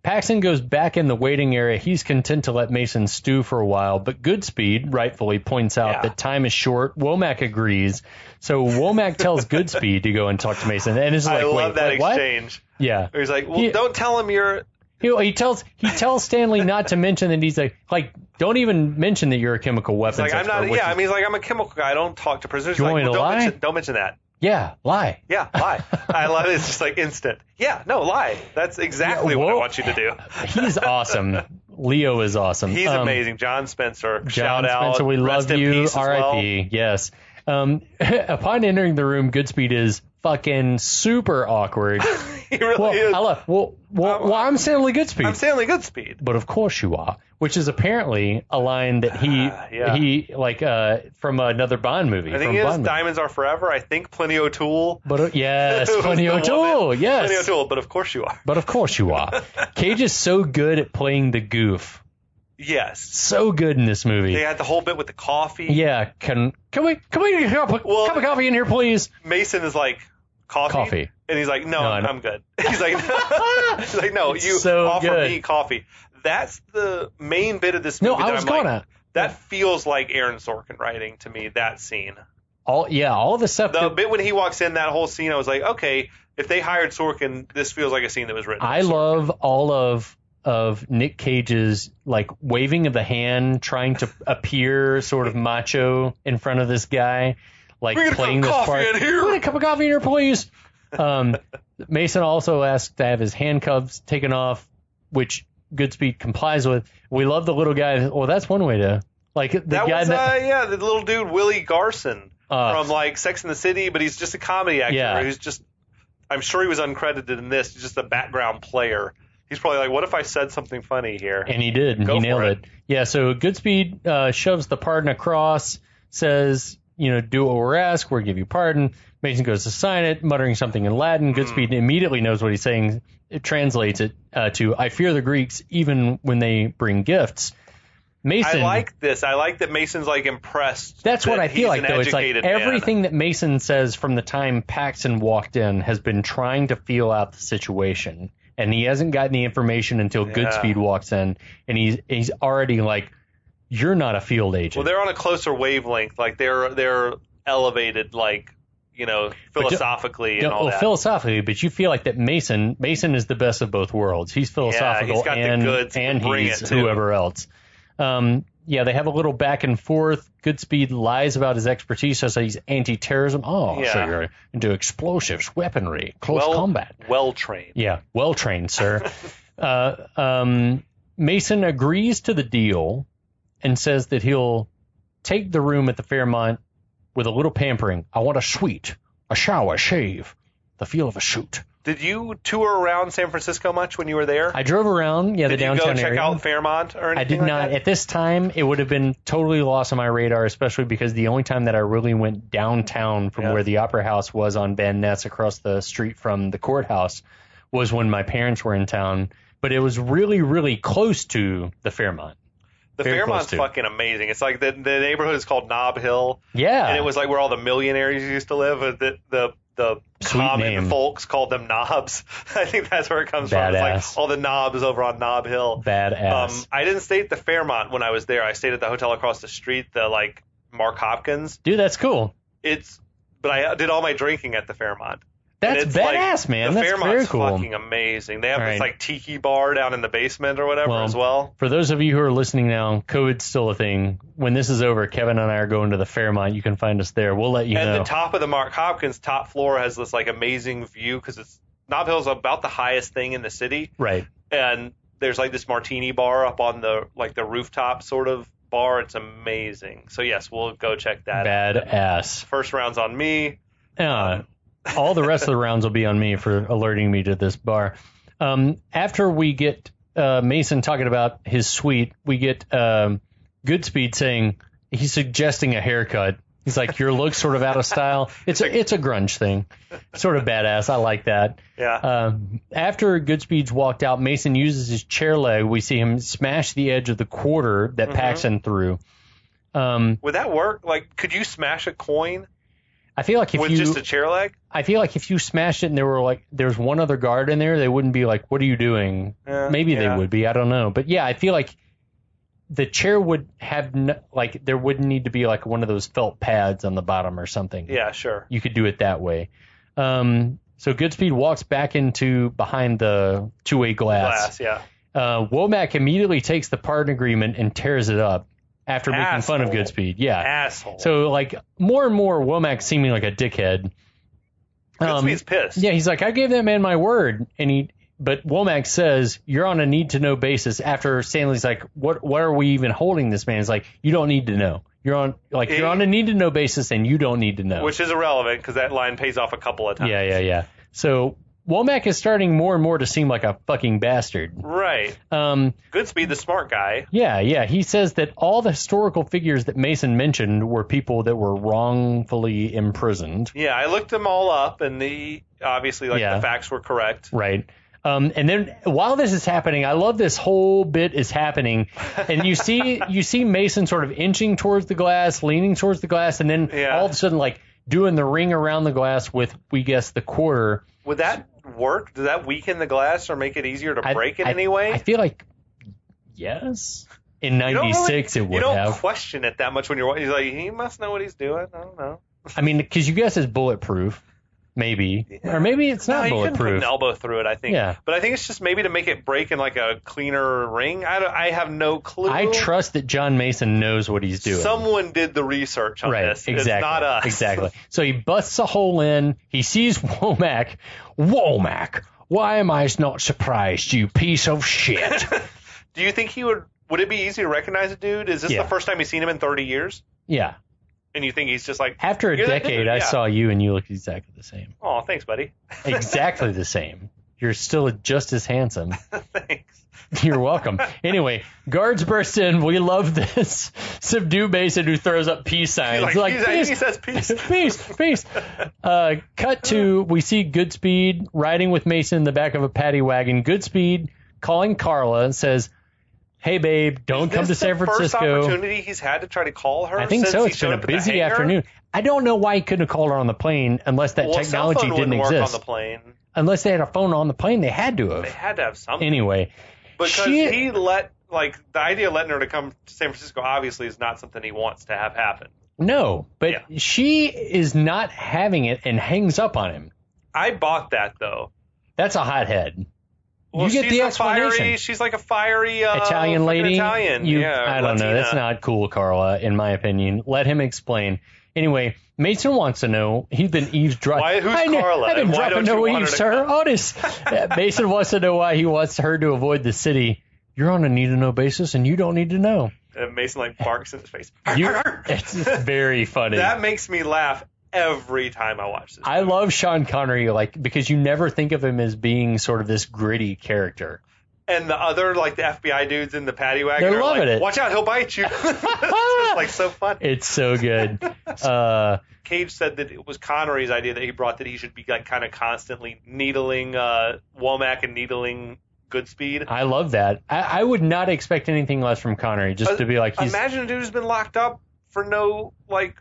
Paxton goes back in the waiting area. He's content to let Mason stew for a while, but Goodspeed rightfully points out that time is short. Womack agrees. So Womack tells Goodspeed to go and talk to Mason. And it's like, I love that exchange. What? Yeah. He's like, well, don't tell him you're... He tells Stanley not to mention that he's like, don't even mention that you're a chemical weapons expert. I'm a chemical guy. I don't talk to prisoners. You want me to lie? Don't mention that. Yeah, lie. Yeah, lie. I love it. It's just like instant. Yeah, no, lie. That's exactly what I want you to do. He's awesome. Leo is awesome. He's amazing. John Spencer. Shout out. We love you. R.I.P. Yes. Upon entering the room, Goodspeed is fucking super awkward. He really is. I'm Stanley Goodspeed. I'm Stanley Goodspeed. But of course you are, which is apparently a line that he from another Bond movie. I think it is Diamonds Are Forever. I think Plenty O'Toole. But yes, Plenty O'Toole. Yes, Plenty O'Toole. But of course you are. But of course you are. Cage is so good at playing the goof. Yes. So good in this movie. They had the whole bit with the coffee. Yeah. Can we get a cup of coffee in here, please? Mason is like, coffee? And he's like, no, I'm good. He's like, no, you offer me coffee. That's the main bit of this movie. No, I was gonna. That feels like Aaron Sorkin writing to me, that scene. All of the stuff. The bit when he walks in, that whole scene, I was like, okay, if they hired Sorkin, this feels like a scene that was written. I love all of Nick Cage's like waving of the hand, trying to appear sort of macho in front of this guy, like playing this part. In here. Put a cup of coffee in here, please. Mason also asked to have his handcuffs taken off, which Goodspeed complies with. We love the little guy. Well, that's one way to like the guy. The little dude Willie Garson from like Sex and the City, but he's just a comedy actor who's just. I'm sure he was uncredited in this. He's just a background player. He's probably like, what if I said something funny here? And he did. And he nailed it. Yeah, so Goodspeed shoves the pardon across, says, do what we're asked, we'll give you pardon. Mason goes to sign it, muttering something in Latin. Goodspeed immediately knows what he's saying. It translates it to, I fear the Greeks even when they bring gifts. Mason. I like this. I like that Mason's like impressed. That's what I feel like, though. It's like everything that Mason says from the time Paxton walked in has been trying to feel out the situation. And he hasn't gotten the information until Goodspeed walks in, and he's already like, "You're not a field agent." Well, they're on a closer wavelength, like they're elevated, like philosophically and all that. Philosophically, but you feel like that Mason is the best of both worlds. He's philosophical, he's got the goods, and he's whoever else. They have a little back and forth. Goodspeed lies about his expertise, says he's anti-terrorism. So you're into explosives, weaponry, close combat. Well-trained. Yeah, well-trained, sir. Mason agrees to the deal and says that he'll take the room at the Fairmont with a little pampering. I want a suite, a shower, a shave, the feel of a shoot. Did you tour around San Francisco much when you were there? I drove around, the downtown area. Did you go check out Fairmont or anything? I did not. At this time, it would have been totally lost on my radar, especially because the only time that I really went downtown from where the Opera House was on Van Ness across the street from the courthouse was when my parents were in town. But it was really, really close to the Fairmont. The Fairmont's fucking amazing. It's like the neighborhood is called Nob Hill. Yeah. And it was like where all the millionaires used to live. The common folks called them knobs. I think that's where it comes from. It's like all the knobs over on Nob Hill. Badass. I didn't stay at the Fairmont when I was there. I stayed at the hotel across the street, the like Mark Hopkins. Dude, that's cool. But I did all my drinking at the Fairmont. That's badass, man. That's Fairmont's very cool. Fucking amazing. They have this like tiki bar down in the basement or whatever as well. For those of you who are listening now, COVID's still a thing. When this is over, Kevin and I are going to the Fairmont. You can find us there. We'll let you know. And the top of the Mark Hopkins top floor has this like amazing view because Nob Hill's about the highest thing in the city. Right. And there's like this martini bar up on the rooftop sort of bar. It's amazing. So yes, we'll go check that out. Badass. First round's on me. All the rest of the rounds will be on me for alerting me to this bar. After we get Mason talking about his suite, we get Goodspeed saying he's suggesting a haircut. He's like, your look's sort of out of style. It's a grunge thing. Sort of badass. I like that. Yeah. After Goodspeed's walked out, Mason uses his chair leg. We see him smash the edge of the quarter that Paxton threw. Would that work? Like, could you smash a coin? I feel like with just a chair leg? I feel like if you smashed it and there's one other guard in there, they wouldn't be like, what are you doing? Maybe they would be. I don't know. But yeah, I feel like the chair would have, there wouldn't need to be like one of those felt pads on the bottom or something. Yeah, sure. You could do it that way. So Goodspeed walks back into behind the two-way glass. Womack immediately takes the pardon agreement and tears it up. After making fun of Goodspeed. Yeah. Asshole. So, like, more and more, Womack seeming like a dickhead. Goodspeed's pissed. Yeah, he's like, I gave that man my word. But Womack says, you're on a need-to-know basis. After Stanley's like, what are we even holding this man? He's like, you don't need to know. You're on a need to know basis, and you don't need to know. Which is irrelevant because that line pays off a couple of times. Yeah. So Womack is starting more and more to seem like a fucking bastard. Right. Goodspeed, the smart guy. Yeah. He says that all the historical figures that Mason mentioned were people that were wrongfully imprisoned. Yeah, I looked them all up, and the facts were correct. Right. And then while this is happening, I love this whole bit is happening, and you see Mason sort of inching towards the glass, leaning towards the glass, and then all of a sudden like doing the ring around the glass with, we guess, the quarter. Would that work? Does that weaken the glass or make it easier to break it anyway? I feel like yes. In '96, it would have. You don't question it that much when you're. He's like, he must know what he's doing. I don't know. I mean, because you guess it's bulletproof. Maybe. Or maybe it's not bulletproof. You can put an elbow through it, I think. Yeah. But I think it's just maybe to make it break in like a cleaner ring. I have no clue. I trust that John Mason knows what he's doing. Someone did the research on this. Exactly. It's not us. Exactly. So he busts a hole in. He sees Womack. Womack, why am I not surprised, you piece of shit? Do you think would it be easy to recognize a dude? Is this the first time you've seen him in 30 years? Yeah. And you think he's just like... After a decade, I saw you and you look exactly the same. Oh, thanks, buddy. Exactly the same. You're still just as handsome. Thanks. You're welcome. Anyway, guards burst in. We love this. Subdue Mason who throws up peace signs. He says peace. Peace. Cut to, we see Goodspeed riding with Mason in the back of a paddy wagon. Goodspeed calling Carla says, hey, babe, don't come to San Francisco. Is this the first opportunity he's had to try to call her? I think so. It's been a busy afternoon. I don't know why he couldn't have called her on the plane unless that technology didn't exist. Work on the plane. Unless they had a phone on the plane, they had to have. They had to have something. Anyway. Because he let, the idea of letting her to come to San Francisco obviously is not something he wants to have happen. No, but she is not having it and hangs up on him. I bought that, though. That's a hothead. Well, you get the explanation. She's like a fiery Italian lady. Italian. I don't know. That's not cool, Carla, in my opinion. Let him explain. Anyway, Mason wants to know. He's been eavesdropping. Who's Carla? I've been dropping no eaves, sir. Honest. Mason wants to know why he wants her to avoid the city. You're on a need-to-know basis, and you don't need to know. And Mason barks in his face. It's very funny. That makes me laugh every time I watch this movie. I love Sean Connery, because you never think of him as being sort of this gritty character. And the other, the FBI dudes in the paddy wagon They're loving it. Watch out, he'll bite you. It's just, so fun. It's so good. Cage said that it was Connery's idea that he brought that he should be kind of constantly needling Womack and needling Goodspeed. I love that. I would not expect anything less from Connery, just to be like... Imagine a dude who's been locked up for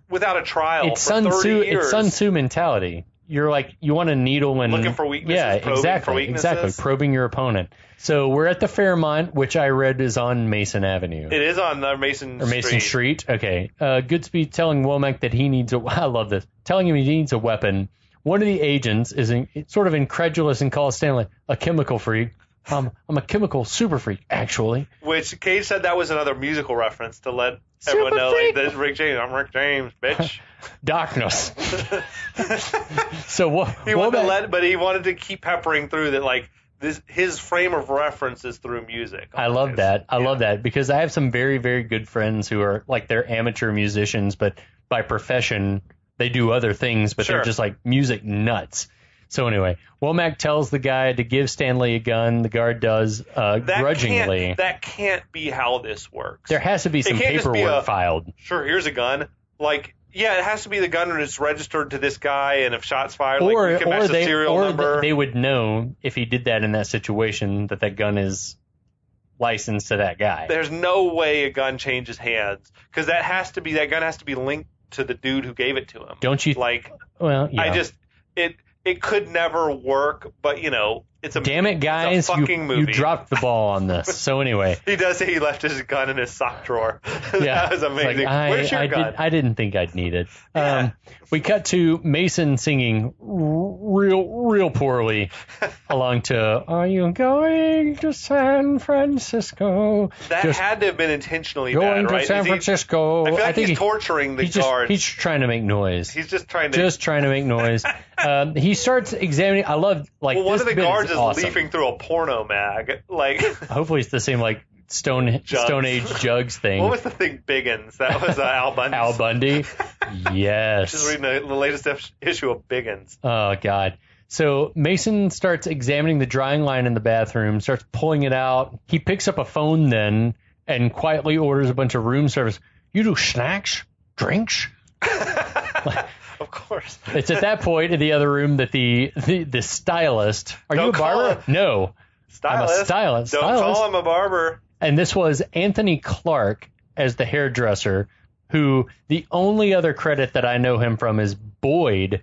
without a trial it's for 30 years. It's Sun Tzu mentality. You're you want to needle and... Looking for weaknesses, exactly. Probing your opponent. So we're at the Fairmont, which I read is on Mason Avenue. It is on Mason Street. Mason Street, okay. Goodspeed telling Womack that he needs I love this. Telling him he needs a weapon. One of the agents is sort of incredulous and calls Stanley a chemical freak. I'm a chemical super freak, actually. Which Cage said that was another musical reference to let everyone know that Rick James. I'm Rick James, bitch. Darkness. So he wanted to keep peppering through that his frame of reference is through music. I love that. I love that because I have some very, very good friends who are they're amateur musicians, but by profession they do other things, but they're just music nuts. So anyway, Womack tells the guy to give Stanley a gun. The guard does, grudgingly. That can't be how this works. There has to be some paperwork filed. Sure, here's a gun. It has to be the gun and it's registered to this guy, and if shots fired, we can match the serial number. They would know if he did that in that situation that gun is licensed to that guy. There's no way a gun changes hands because that gun has to be linked to the dude who gave it to him. Don't you? Well, yeah. It could never work, but it's a damn it, guys! It's a fucking movie. You dropped the ball on this. So anyway, he does say he left his gun in his sock drawer. That was amazing. Where's your gun? I didn't think I'd need it. Yeah. We cut to Mason singing real poorly along to "Are you going to San Francisco?" That had to have been intentionally going bad, right? to San Francisco. I feel he's torturing the guards. He's trying to make noise. He's just trying to make noise. He starts examining. I love one of the guards is awesome. leafing through a porno mag. Hopefully it's the same Stone Age jugs thing. What was the thing? Biggins. That was Al Bundy. Al Bundy. Yes. Just reading the latest issue of Biggins. Oh God. So Mason starts examining the drying line in the bathroom, starts pulling it out. He picks up a phone then and quietly orders a bunch of room service. You do snacks, drinks. Of course. It's at that point in the other room that the stylist. Are you a barber? No. Stylist. I'm a stylist. Don't call him a barber. And this was Anthony Clark as the hairdresser, who the only other credit that I know him from is Boyd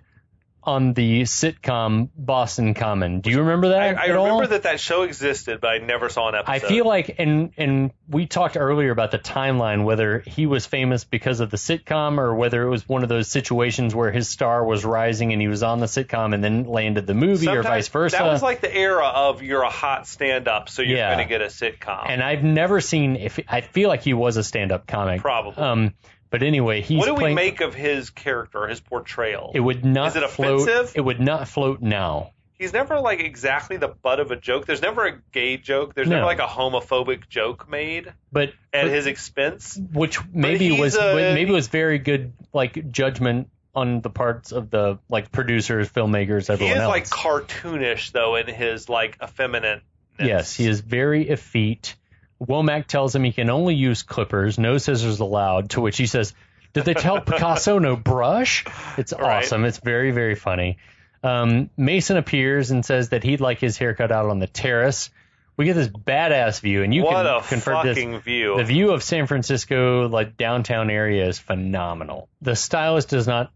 on the sitcom Boston Common. Do you remember that? I remember that show existed, but I never saw an episode. I feel like, and we talked earlier about the timeline, whether he was famous because of the sitcom or whether it was one of those situations where his star was rising and he was on the sitcom and then landed the movie. Sometimes, or vice versa. That was like the era of you're a hot stand-up, so you're going to get a sitcom. And I've never seen, I feel like he was a stand-up comic. Probably. But anyway, he's what do we make of his character, his portrayal? It would not Is it float. offensive? It would not float now. He's never like exactly the butt of a joke. There's never a gay joke. There's never like a homophobic joke made. But at his expense, which maybe was very good, like judgment on the parts of the like producers, filmmakers, everyone else. He is like cartoonish though in his like effeminate. Yes, he is very effete. Womack tells him he can only use clippers, no scissors allowed, to which he says, did they tell Picasso no brush? It's awesome. It's very, very funny. Mason appears and says that he'd like his haircut out on the terrace. We get this badass view, and you can confirm this. View. The view of San Francisco, like downtown area, is phenomenal. The stylist does not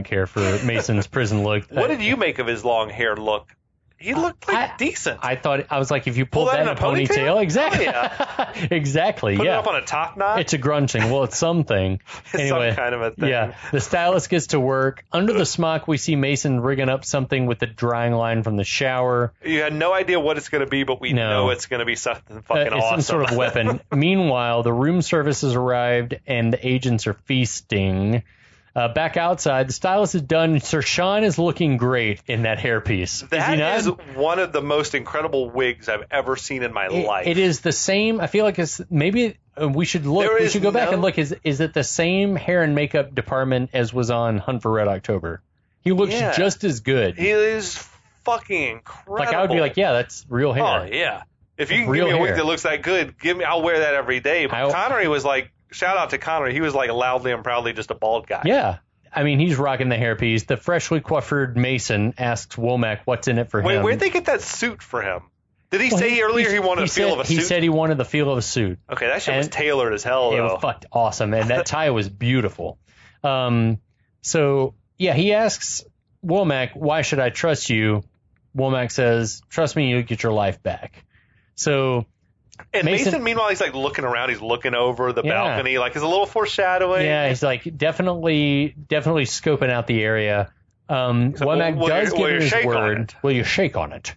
care for Mason's prison look. What did you make of his long hair look? He looked decent. I was like, if you pulled that in a ponytail, exactly. Oh, yeah. Exactly. Put it up on a top knot? It's a grunching. Well, it's something. Anyway, some kind of a thing. Yeah. The stylist gets to work. Under the smock, we see Mason rigging up something with the drying line from the shower. You had no idea what it's going to be, but we know it's going to be something fucking awesome. Some sort of weapon. Meanwhile, the room service has arrived, and the agents are feasting. Back outside, the stylist is done. Sir Sean is looking great in that hairpiece. That is one of the most incredible wigs I've ever seen in my life. It is the same. I feel like it's maybe we should look. We should go back and look. Is it the same hair and makeup department as was on Hunt for Red October? He looks just as good. He is fucking incredible. Like I would be like, yeah, that's real hair. Oh yeah. If you can give me a wig that looks that good, I'll wear that every day. But Connery was like. Shout out to Connery. He was like loudly and proudly just a bald guy. Yeah. I mean, he's rocking the hairpiece. The freshly coiffured Mason asks Womack what's in it for him. Wait, where'd they get that suit for him? Did he say earlier he wanted the feel of a suit? He said he wanted the feel of a suit. Okay, that shit was tailored as hell, though. It was fucked awesome, and that tie was beautiful. So, yeah, he asks Womack, why should I trust you? Womack says, trust me, you'll get your life back. So... And Mason, meanwhile, he's like looking around. He's looking over the balcony, like it's a little foreshadowing. Yeah, he's like definitely scoping out the area. Womack does give him his word. Will you shake on it?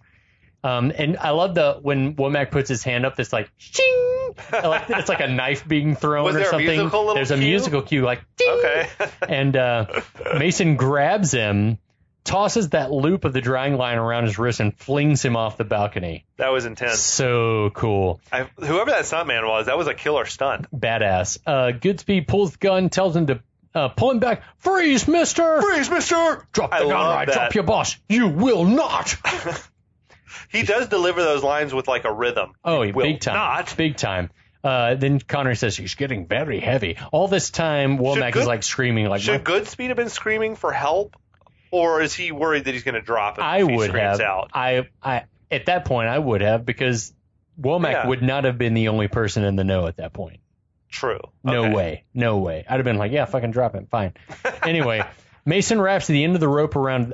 And I love when Womack puts his hand up, this like, ching! It's like a knife being thrown or something. There's a musical cue, like, ding! Okay. And Mason grabs him, tosses that loop of the drying line around his wrist, and flings him off the balcony. That was intense. So cool. Whoever that stuntman was, that was a killer stunt. Badass. Goodspeed pulls the gun, tells him to pull him back. Freeze, mister! Freeze, mister! Drop the gun, I drop your boss. You will not! He does deliver those lines with like a rhythm. Oh, big time. Not. Big time. Then Connery says, he's getting very heavy. All this time, Womack is like screaming. Like, should Goodspeed have been screaming for help? Or is he worried that he's going to drop it? I would have. At that point, I would have, because Womack would not have been the only person in the know at that point. True. No way. I'd have been like, yeah, fucking drop it. Fine. Anyway, Mason wraps the end of the rope around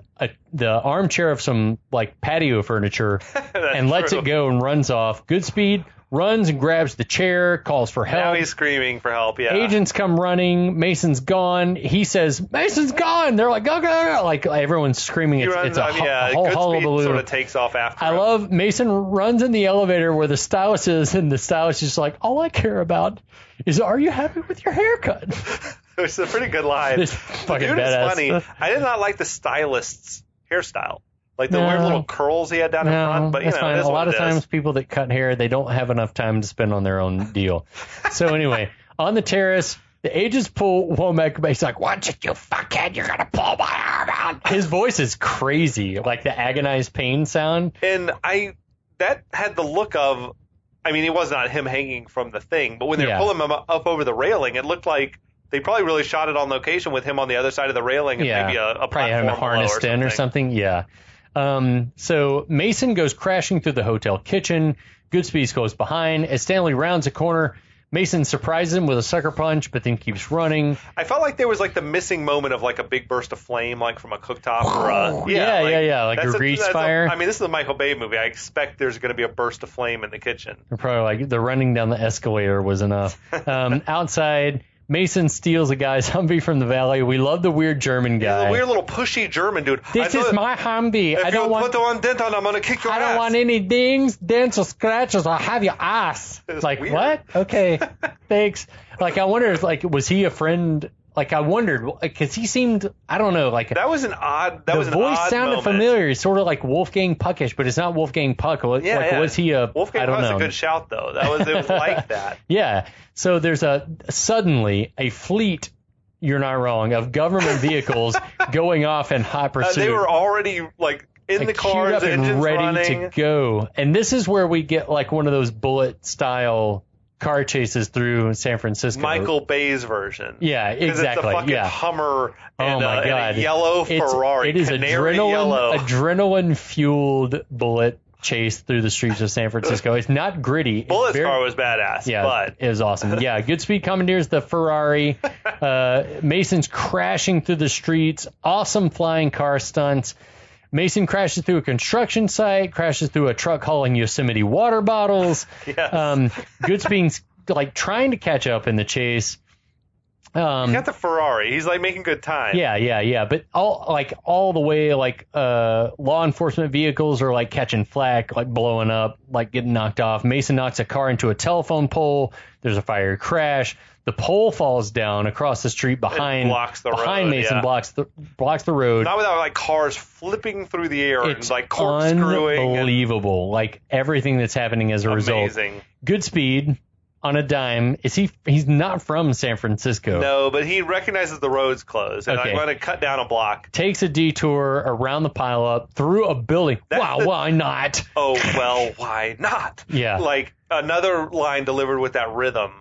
the armchair of some like patio furniture and lets it go and runs off. Goodspeed runs and grabs the chair, calls for help. Now he's screaming for help, yeah. Agents come running. Mason's gone. He says, Mason's gone. They're like, go. Like, everyone's screaming. It's a whole hullabaloo. Sort of takes off after I love Mason runs in the elevator where the stylist is, and the stylist is like, all I care about is, are you happy with your haircut? It's a pretty good line. It's fucking badass. Funny. I did not like the stylist's hairstyle. Like the weird little curls he had down in front. But, that's fine. A lot of times people that cut hair, they don't have enough time to spend on their own deal. So anyway, on the terrace, the agents pull Womack, but he's like, "Watch it, you fuckhead, you're going to pull my arm out." His voice is crazy, like the agonized pain sound. And that had the look of, I mean, it was not him hanging from the thing, but when they were pulling him up over the railing, it looked like they probably really shot it on location with him on the other side of the railing and maybe a platform harnessed in or something. Yeah. So Mason goes crashing through the hotel kitchen. Goodspeed goes behind. As Stanley rounds a corner, Mason surprises him with a sucker punch, but then keeps running. I felt like there was like the missing moment of like a big burst of flame, like from a cooktop or like a grease fire. I mean, this is a Michael Bay movie. I expect there's going to be a burst of flame in the kitchen. Or probably like the running down the escalator was enough. Outside, Mason steals a guy's Humvee from the valley. We love the weird German guy. He's a weird little pushy German dude. This is my Humvee. If you put the one dent on, I'm going to kick your ass. I don't want any dings, dents, or scratches. I'll have your ass. It's like, weird. What? Okay, thanks. Like, I wonder, like, was he a friend? Like, I wondered, because he seemed, I don't know, like... That was an odd The voice sounded familiar. It's sort of like Wolfgang Puckish, but it's not Wolfgang Puck. Was he a... Wolfgang Puck's a good shout, though. It was like that. Yeah. So there's suddenly a fleet, you're not wrong, of government vehicles going off in hot pursuit. They were already, like, in the cars, engines ready running. To go. And this is where we get, like, one of those bullet-style car chases through San Francisco. Michael Bay's version. Yeah, exactly. It's a fucking Hummer and, my God. And a yellow Ferrari. It is yellow. adrenaline-fueled bullet chase through the streets of San Francisco. It's not gritty. Bullet's car was badass. Yeah, but it was awesome. Yeah, Goodspeed commandeers the Ferrari. Mason's crashing through the streets. Awesome flying car stunts. Mason crashes through a construction site, crashes through a truck hauling Yosemite water bottles. Yes. Goodspeed's like trying to catch up in the chase. He got the Ferrari. He's like making good time. Yeah. But all the way, like law enforcement vehicles are like catching flack, like blowing up, like getting knocked off. Mason knocks a car into a telephone pole. There's a fire crash. The pole falls down across the street behind Mason, blocks the road. Not without like cars flipping through the air and like corkscrewing. Unbelievable. Like everything that's happening as a result. Amazing. Goodspeed on a dime. He's not from San Francisco. No, but he recognizes the road's closed. And I'm going to cut down a block. Takes a detour around the pileup through a building. Why not? Oh, well, why not? Yeah. Like another line delivered with that rhythm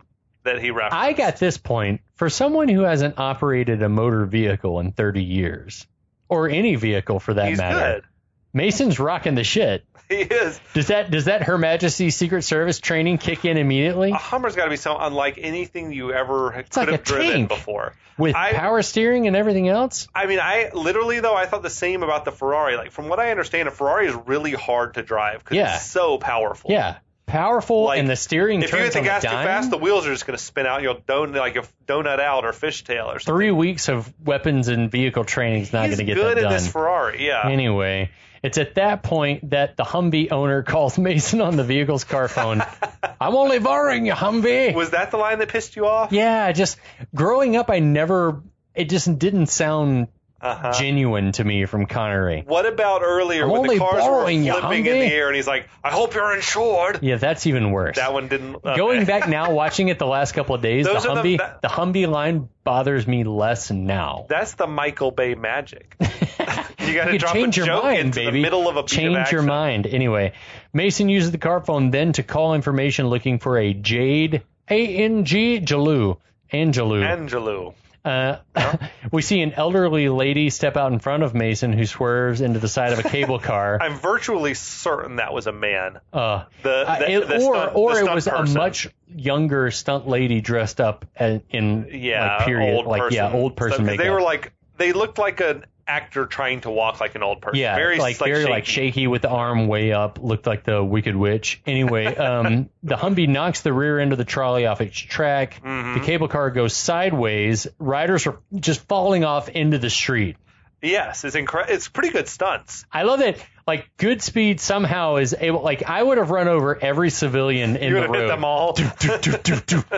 that he referenced. I got this point. For someone who hasn't operated a motor vehicle in 30 years, or any vehicle for that matter, good. Mason's rocking the shit. He is. Does that Her Majesty's Secret Service training kick in immediately? A Hummer's got to be so unlike anything you ever could have driven before. With power steering and everything else? I mean, I thought the same about the Ferrari. Like, from what I understand, a Ferrari is really hard to drive because it's so powerful. Yeah. Powerful, and the steering turns on a dime. If you hit the gas too fast, the wheels are just going to spin out. You'll donut out or fishtail or something. 3 weeks of weapons and vehicle training is not going to get that done. He's good in this Ferrari, yeah. Anyway, it's at that point that the Humvee owner calls Mason on the vehicle's car phone. I'm only borrowing your Humvee. Was that the line that pissed you off? Yeah, just growing up, it just didn't sound genuine to me from Connery. What about earlier when the cars were flipping in the air and he's like, I hope you're insured? Yeah, that's even worse. That one didn't. Okay. Going back now, watching it the last couple of days, the Humvee line bothers me less now. That's the Michael Bay magic. You got to drop change a your joke mind, into baby. the middle of a beat Change of action. your mind. Anyway, Mason uses the car phone then to call information looking for a Jade Angelou. We see an elderly lady step out in front of Mason who swerves into the side of a cable car. I'm virtually certain that was a man. Or it was a much younger stunt lady dressed up in old person makeup. They looked like an actor trying to walk like an old person. Yeah, very shaky with the arm way up, looked like the Wicked Witch. Anyway, the Humvee knocks the rear end of the trolley off its track. Mm-hmm. The cable car goes sideways. Riders are just falling off into the street. Yes, it's pretty good stunts. I love it. Like, Goodspeed somehow is able, like, I would have run over every civilian in the road. Hit them all.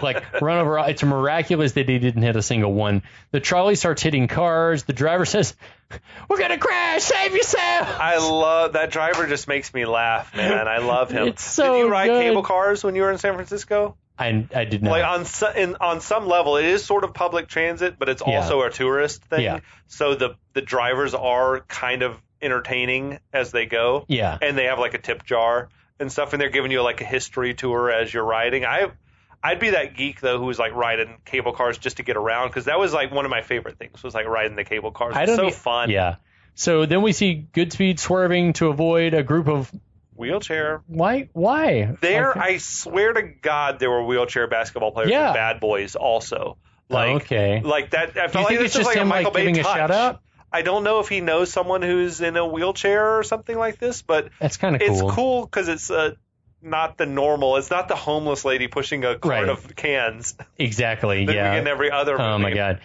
Like, run over. It's miraculous that he didn't hit a single one. The trolley starts hitting cars. The driver says, "We're going to crash. Save yourself." I love that driver. Just makes me laugh, man. I love him. It's so Did you ride good. cable cars when you were in San Francisco? I did not. Like on some level, it is sort of public transit, but it's also a tourist thing. Yeah. So the drivers are kind of entertaining as they go. Yeah. And they have like a tip jar and stuff, and they're giving you like a history tour as you're riding. I'd be that geek though who was like riding cable cars just to get around, because that was like one of my favorite things, was like riding the cable cars. It's so fun. Yeah. So then we see Goodspeed swerving to avoid a group of wheelchair. Why? There, Okay. I swear to God, there were wheelchair basketball players Yeah. and bad boys also. Like, okay. Like that. I Do you felt like think this it's was just like a him Michael like Bay giving a touch. shout out? I don't know if he knows someone who's in a wheelchair or something like this, but That's kind of cool. it's cool because it's not the normal. It's not the homeless lady pushing a cart Right. of cans. Exactly. that Yeah. we get in every other movie. Oh my God.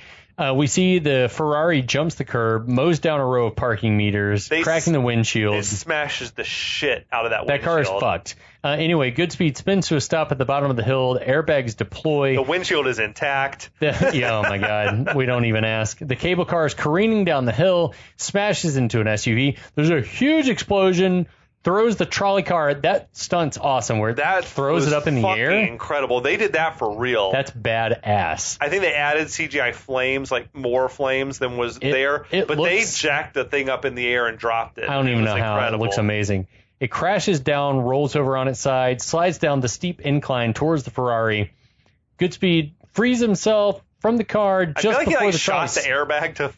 We see the Ferrari jumps the curb, mows down a row of parking meters, cracking the windshield. It smashes the shit out of that That windshield. car is fucked. Anyway, Goodspeed spins to a stop at the bottom of the hill. The airbags deploy. The windshield is intact. Yeah, oh my God. We don't even ask. The cable car is careening down the hill, smashes into an SUV. There's a huge explosion, throws the trolley car. That stunt's awesome, where That throws was it up in the fucking air. incredible. They did that for real. That's badass. I think they added CGI flames, like more flames than was there. But they jacked the thing up in the air and dropped it. I don't even know how. It looks amazing. It crashes down, rolls over on its side, slides down the steep incline towards the Ferrari. Goodspeed frees himself from the car just I feel like before he like the shot trolley. the airbag to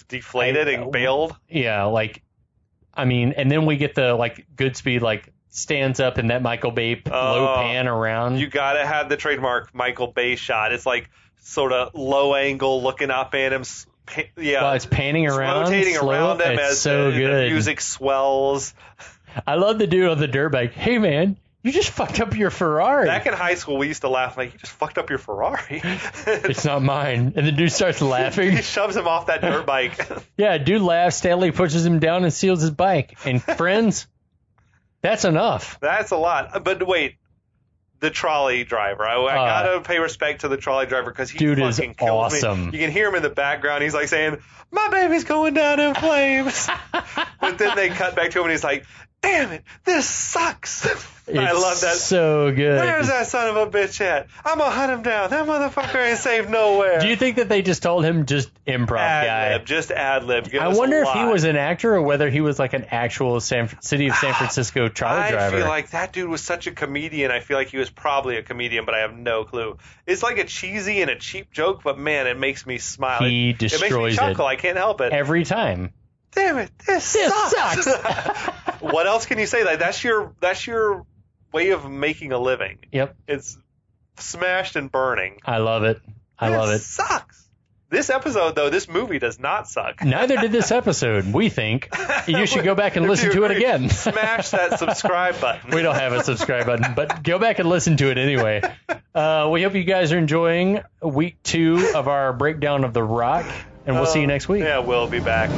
deflate it and bailed. Yeah, like, I mean, and then we get the like Goodspeed like stands up in that Michael Bay low pan around. You gotta have the trademark Michael Bay shot. It's like sort of low angle, looking up at him. Yeah, well, it's panning around, rotating slow. around him It's as so the good. music swells. I love the dude on the dirt bike. Hey man, you just fucked up your Ferrari. Back in high school, we used to laugh like, "You just fucked up your Ferrari." It's not mine. And the dude starts laughing. He shoves him off that dirt bike. Yeah, dude laughs. Stanley pushes him down and seals his bike. And friends, that's enough. That's a lot. But wait, the trolley driver. I gotta pay respect to the trolley driver because he dude fucking is kills awesome. me. You can hear him in the background. He's like saying, "My baby's going down in flames." But then they cut back to him and he's like, "Damn it, this sucks." I love that. So good. Where's that son of a bitch at? I'm gonna hunt him down. That motherfucker ain't safe nowhere. Do you think that they just told him just improv guy? Just ad lib. I wonder if he was an actor or whether he was like an actual City of San Francisco trolley driver. I feel like that dude was such a comedian. I feel like he was probably a comedian, but I have no clue. It's like a cheesy and a cheap joke, but man, it makes me smile. He it makes me destroys chuckle. it. I can't help it. Every time. Damn it, this sucks. What else can you say? Like that's your way of making a living. Yep. It's smashed and burning. I love it. I love it. Sucks. This episode, though, this movie does not suck. Neither did this episode, we think. You should go back and listen to it again. Smash that subscribe button. We don't have a subscribe button, but go back and listen to it anyway. We hope you guys are enjoying week 2 of our breakdown of The Rock, and we'll see you next week. Yeah, we'll be back.